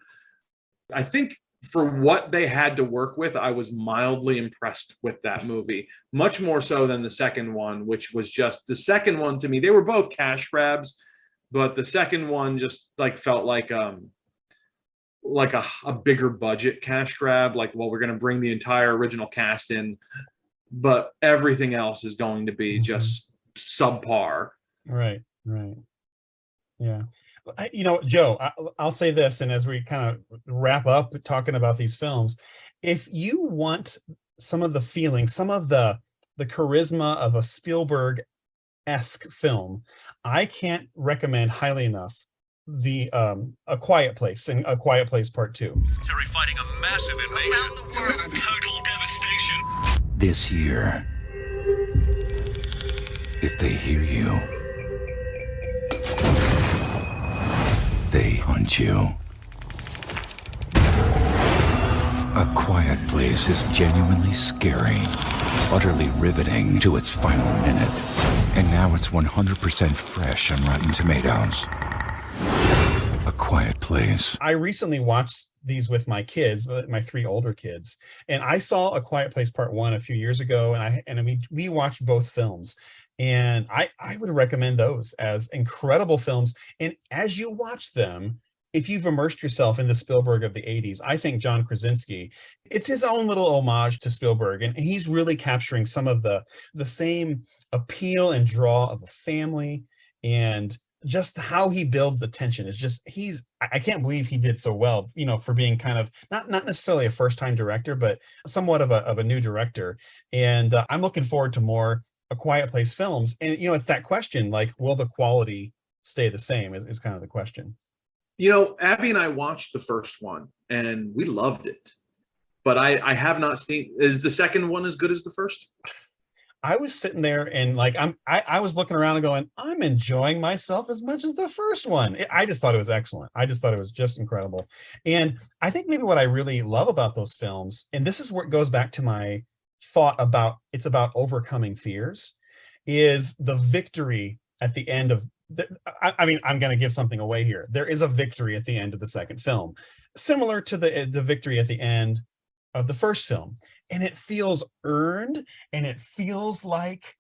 S3: I think for what they had to work with, I was mildly impressed with that movie, much more so than the second one, which was just the second one to me. They were both cash grabs, but the second one just felt like a bigger budget cash grab. Like, well, we're going to bring the entire original cast in, but everything else is going to be just subpar.
S5: Right. Yeah. Joe, I'll say this, and as we kind of wrap up talking about these films, if you want some of the feeling, some of the charisma of a Spielberg-esque film, I can't recommend highly enough the A Quiet Place and A Quiet Place Part 2.
S13: Military fighting a massive invasion. Around the world. Total devastation.
S19: This year, if they hear you, they hunt you. A Quiet Place is genuinely scary, utterly riveting to its final minute. And now it's 100% fresh on Rotten Tomatoes. A Quiet Place.
S5: I recently watched these with my kids, my 3 older kids, and I saw A Quiet Place Part 1 a few years ago, and we watched both films. And I would recommend those as incredible films. And as you watch them, if you've immersed yourself in the Spielberg of the 80s, I think John Krasinski, it's his own little homage to Spielberg. And he's really capturing some of the same appeal and draw of a family, and just how he builds the tension is just, I can't believe he did so well, for being kind of not necessarily a first-time director, but somewhat of a new director. And I'm looking forward to more A Quiet Place films. And it's that question, like, will the quality stay the same is kind of the question.
S3: Abby and I watched the first one and we loved it, but I have not seen, is the second one as good as the first?
S5: I was sitting there and I was looking around and going, I'm enjoying myself as much as the first one. I just thought it was excellent. I just thought it was just incredible. And I think maybe what I really love about those films, and this is where it goes back to my thought about, it's about overcoming fears, is the victory at the end of I'm going to give something away here. There is a victory at the end of the second film, similar to the victory at the end of the first film. And it feels earned, and it feels like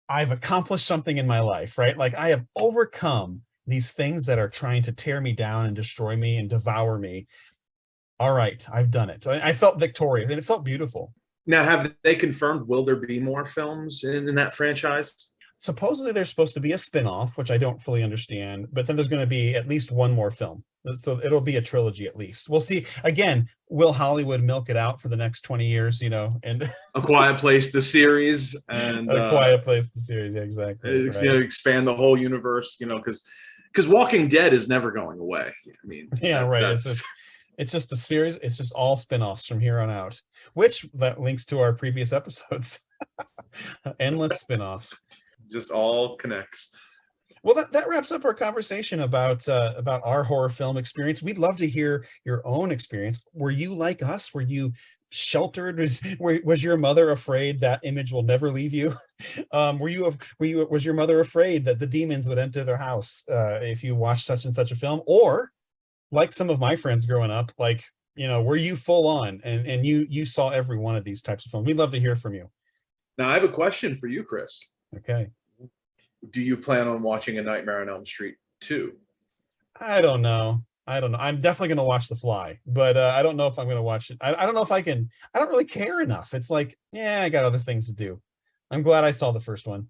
S5: I've accomplished something in my life, right? Like I have overcome these things that are trying to tear me down and destroy me and devour me. All right, I've done it. So I felt victorious, and it felt beautiful.
S3: Now, have they confirmed, will there be more films in that franchise?
S5: Supposedly there's supposed to be a spin-off, which I don't fully understand, but then there's going to be at least one more film. So it'll be a trilogy at least. We'll see. Again, will Hollywood milk it out for the next 20 years, and
S3: A Quiet Place, the series, and
S5: A Quiet Place, the series, yeah, exactly.
S3: Right. Expand the whole universe, because Walking Dead is never going away.
S5: Right. It's just a series. It's just all spin-offs from here on out, which that links to our previous episodes. Endless spin-offs.
S3: Just all connects.
S5: Well, that wraps up our conversation about our horror film experience. We'd love to hear your own experience. Were you like us? Were you sheltered? Was your mother afraid that image will never leave you? Was your mother afraid that the demons would enter their house if you watched such and such a film? Or like some of my friends growing up, like, were you full on and you saw every one of these types of films? We'd love to hear from you.
S3: Now I have a question for you, Chris.
S5: Okay.
S3: Do you plan on watching A Nightmare on Elm Street 2?
S5: I don't know. I'm definitely going to watch The Fly, but I don't know if I'm going to watch it. I don't know if I can. I don't really care enough. It's like, yeah, I got other things to do. I'm glad I saw the first one.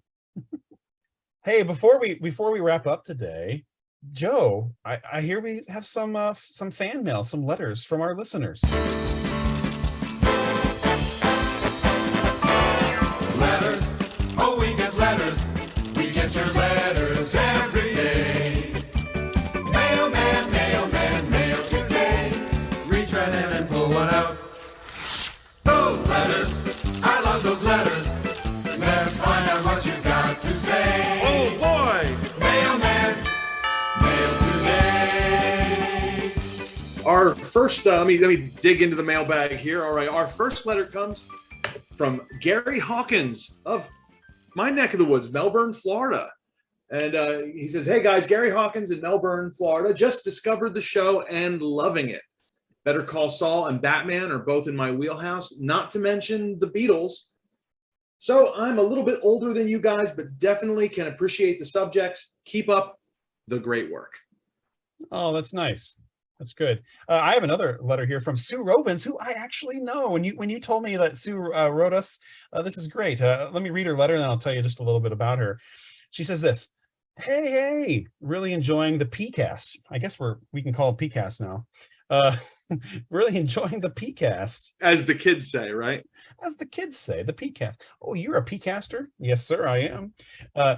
S5: Hey, before we wrap up today, Joe, I hear we have some fan mail, some letters from our listeners.
S12: Letters, oh, we get letters. We get your letters every day. Mailman, mailman, mail today. Reach right in and pull one out. Those letters, I love those letters. Let's find out what you've got to say.
S3: Oh boy!
S12: Mailman, mail today.
S3: Our first, let me dig into the mailbag here. All right, our first letter comes from Gary Hawkins of my neck of the woods, Melbourne, Florida. And he says, hey guys, Gary Hawkins in Melbourne, Florida, just discovered the show and loving it. Better Call Saul and Batman are both in my wheelhouse, not to mention the Beatles. So I'm a little bit older than you guys, but definitely can appreciate the subjects. Keep up the great work.
S5: Oh, that's nice. That's good. I have another letter here from Sue Rovens, who I actually know. When you told me that Sue wrote us, this is great. Let me read her letter, and then I'll tell you just a little bit about her. She says this: Hey, really enjoying the PCast. I guess we can call it PCast now. Really enjoying the PCast.
S3: As the kids say, right?
S5: As the kids say, the PCast. Oh, you're a PCaster? Yes, sir, I am.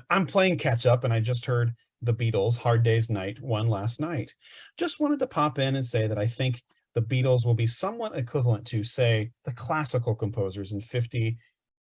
S5: I'm playing catch up, and I just heard the Beatles' Hard Day's Night one last night. Just wanted to pop in and say that I think the Beatles will be somewhat equivalent to, say, the classical composers in 50,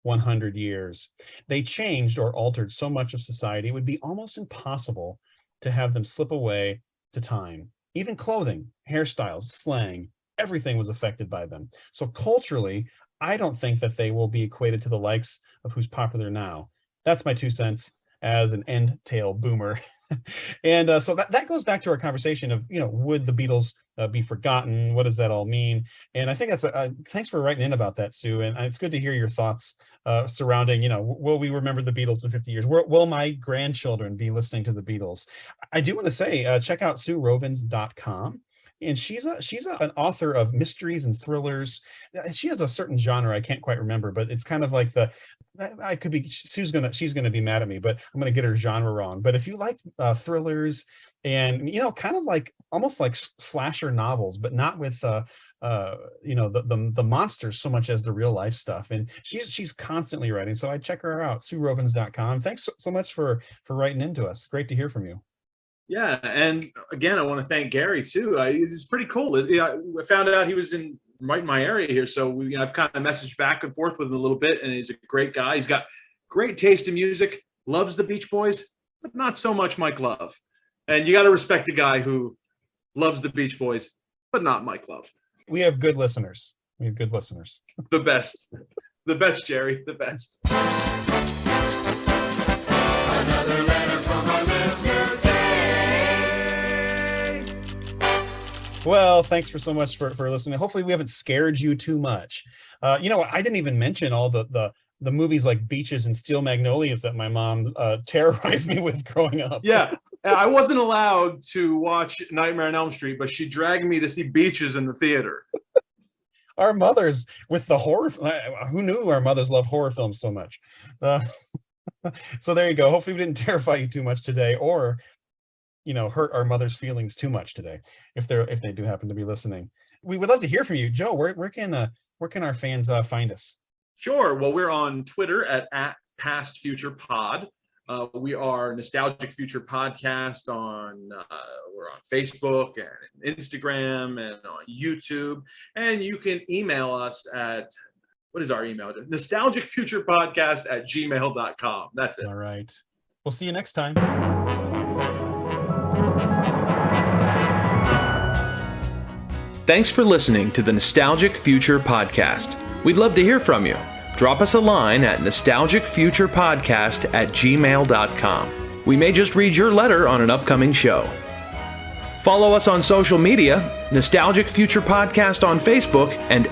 S5: 100 years. They changed or altered so much of society, it would be almost impossible to have them slip away to time. Even clothing, hairstyles, slang, everything was affected by them. So culturally, I don't think that they will be equated to the likes of who's popular now. That's my 2 cents as an end-tail boomer. And so that goes back to our conversation of, would the Beatles be forgotten? What does that all mean? And I think that's thanks for writing in about that, Sue. And it's good to hear your thoughts surrounding, will we remember the Beatles in 50 years? Will my grandchildren be listening to the Beatles? I do want to say, check out SueRovens.com. And she's an author of mysteries and thrillers. She has a certain genre I can't quite remember, but it's kind of like she's gonna be mad at me, but I'm gonna get her genre wrong. But if you like thrillers and kind of like almost like slasher novels, but not with the monsters so much as the real life stuff, and she's constantly writing. So I check her out, SueRovens.com. Thanks so much for writing into us. Great to hear from you.
S3: Yeah, and again, I want to thank Gary too. It's pretty cool. I found out he was in my area here, so I've kind of messaged back and forth with him a little bit, and he's a great guy. He's got great taste in music, loves the Beach Boys, but not so much Mike Love. And you got to respect a guy who loves the Beach Boys, but not Mike Love.
S5: We have good listeners.
S3: The best, Jerry, the best.
S12: Another letter from our listeners.
S5: Well, thanks so much for listening. Hopefully we haven't scared you too much. I didn't even mention all the movies like Beaches and Steel Magnolias that my mom terrorized me with growing up.
S3: Yeah, I wasn't allowed to watch Nightmare on Elm Street, but she dragged me to see Beaches in the theater.
S5: Our mothers with the horror, who knew our mothers love horror films so much? So there you go. Hopefully we didn't terrify you too much today, or hurt our mother's feelings too much today, if they do happen to be listening. We would love to hear from you, Joe. Where can our fans find us?
S3: Sure. Well, we're on Twitter at PastFuturePod. We are Nostalgic Future Podcast we're on Facebook and Instagram and on YouTube. And you can email us at, what is our email address? nostalgicfuturepodcast@gmail.com. That's it.
S5: All right. We'll see you next time.
S20: Thanks for listening to the Nostalgic Future Podcast. We'd love to hear from you. Drop us a line at nostalgicfuturepodcast@gmail.com. We may just read your letter on an upcoming show. Follow us on social media, Nostalgic Future Podcast on Facebook and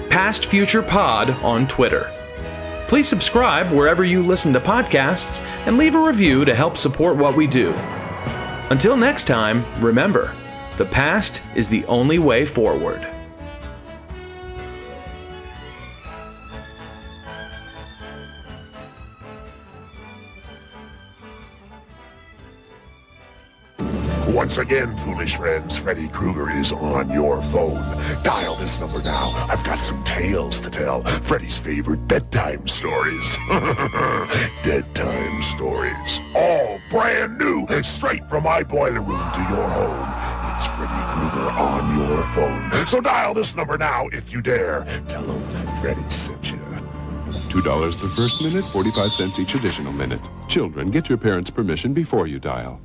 S20: @PastFuturePod on Twitter. Please subscribe wherever you listen to podcasts and leave a review to help support what we do. Until next time, remember, the past is the only way forward.
S21: Once again, foolish friends, Freddy Krueger is on your phone. Dial this number now. I've got some tales to tell. Freddy's favorite bedtime stories. Dead time stories. All brand new, straight from my boiler room to your home. It's Freddy Krueger on your phone. So dial this number now if you dare. Tell him Freddy sent you.
S23: $2 the first minute, 45 cents each additional minute. Children, get your parents' permission before you dial.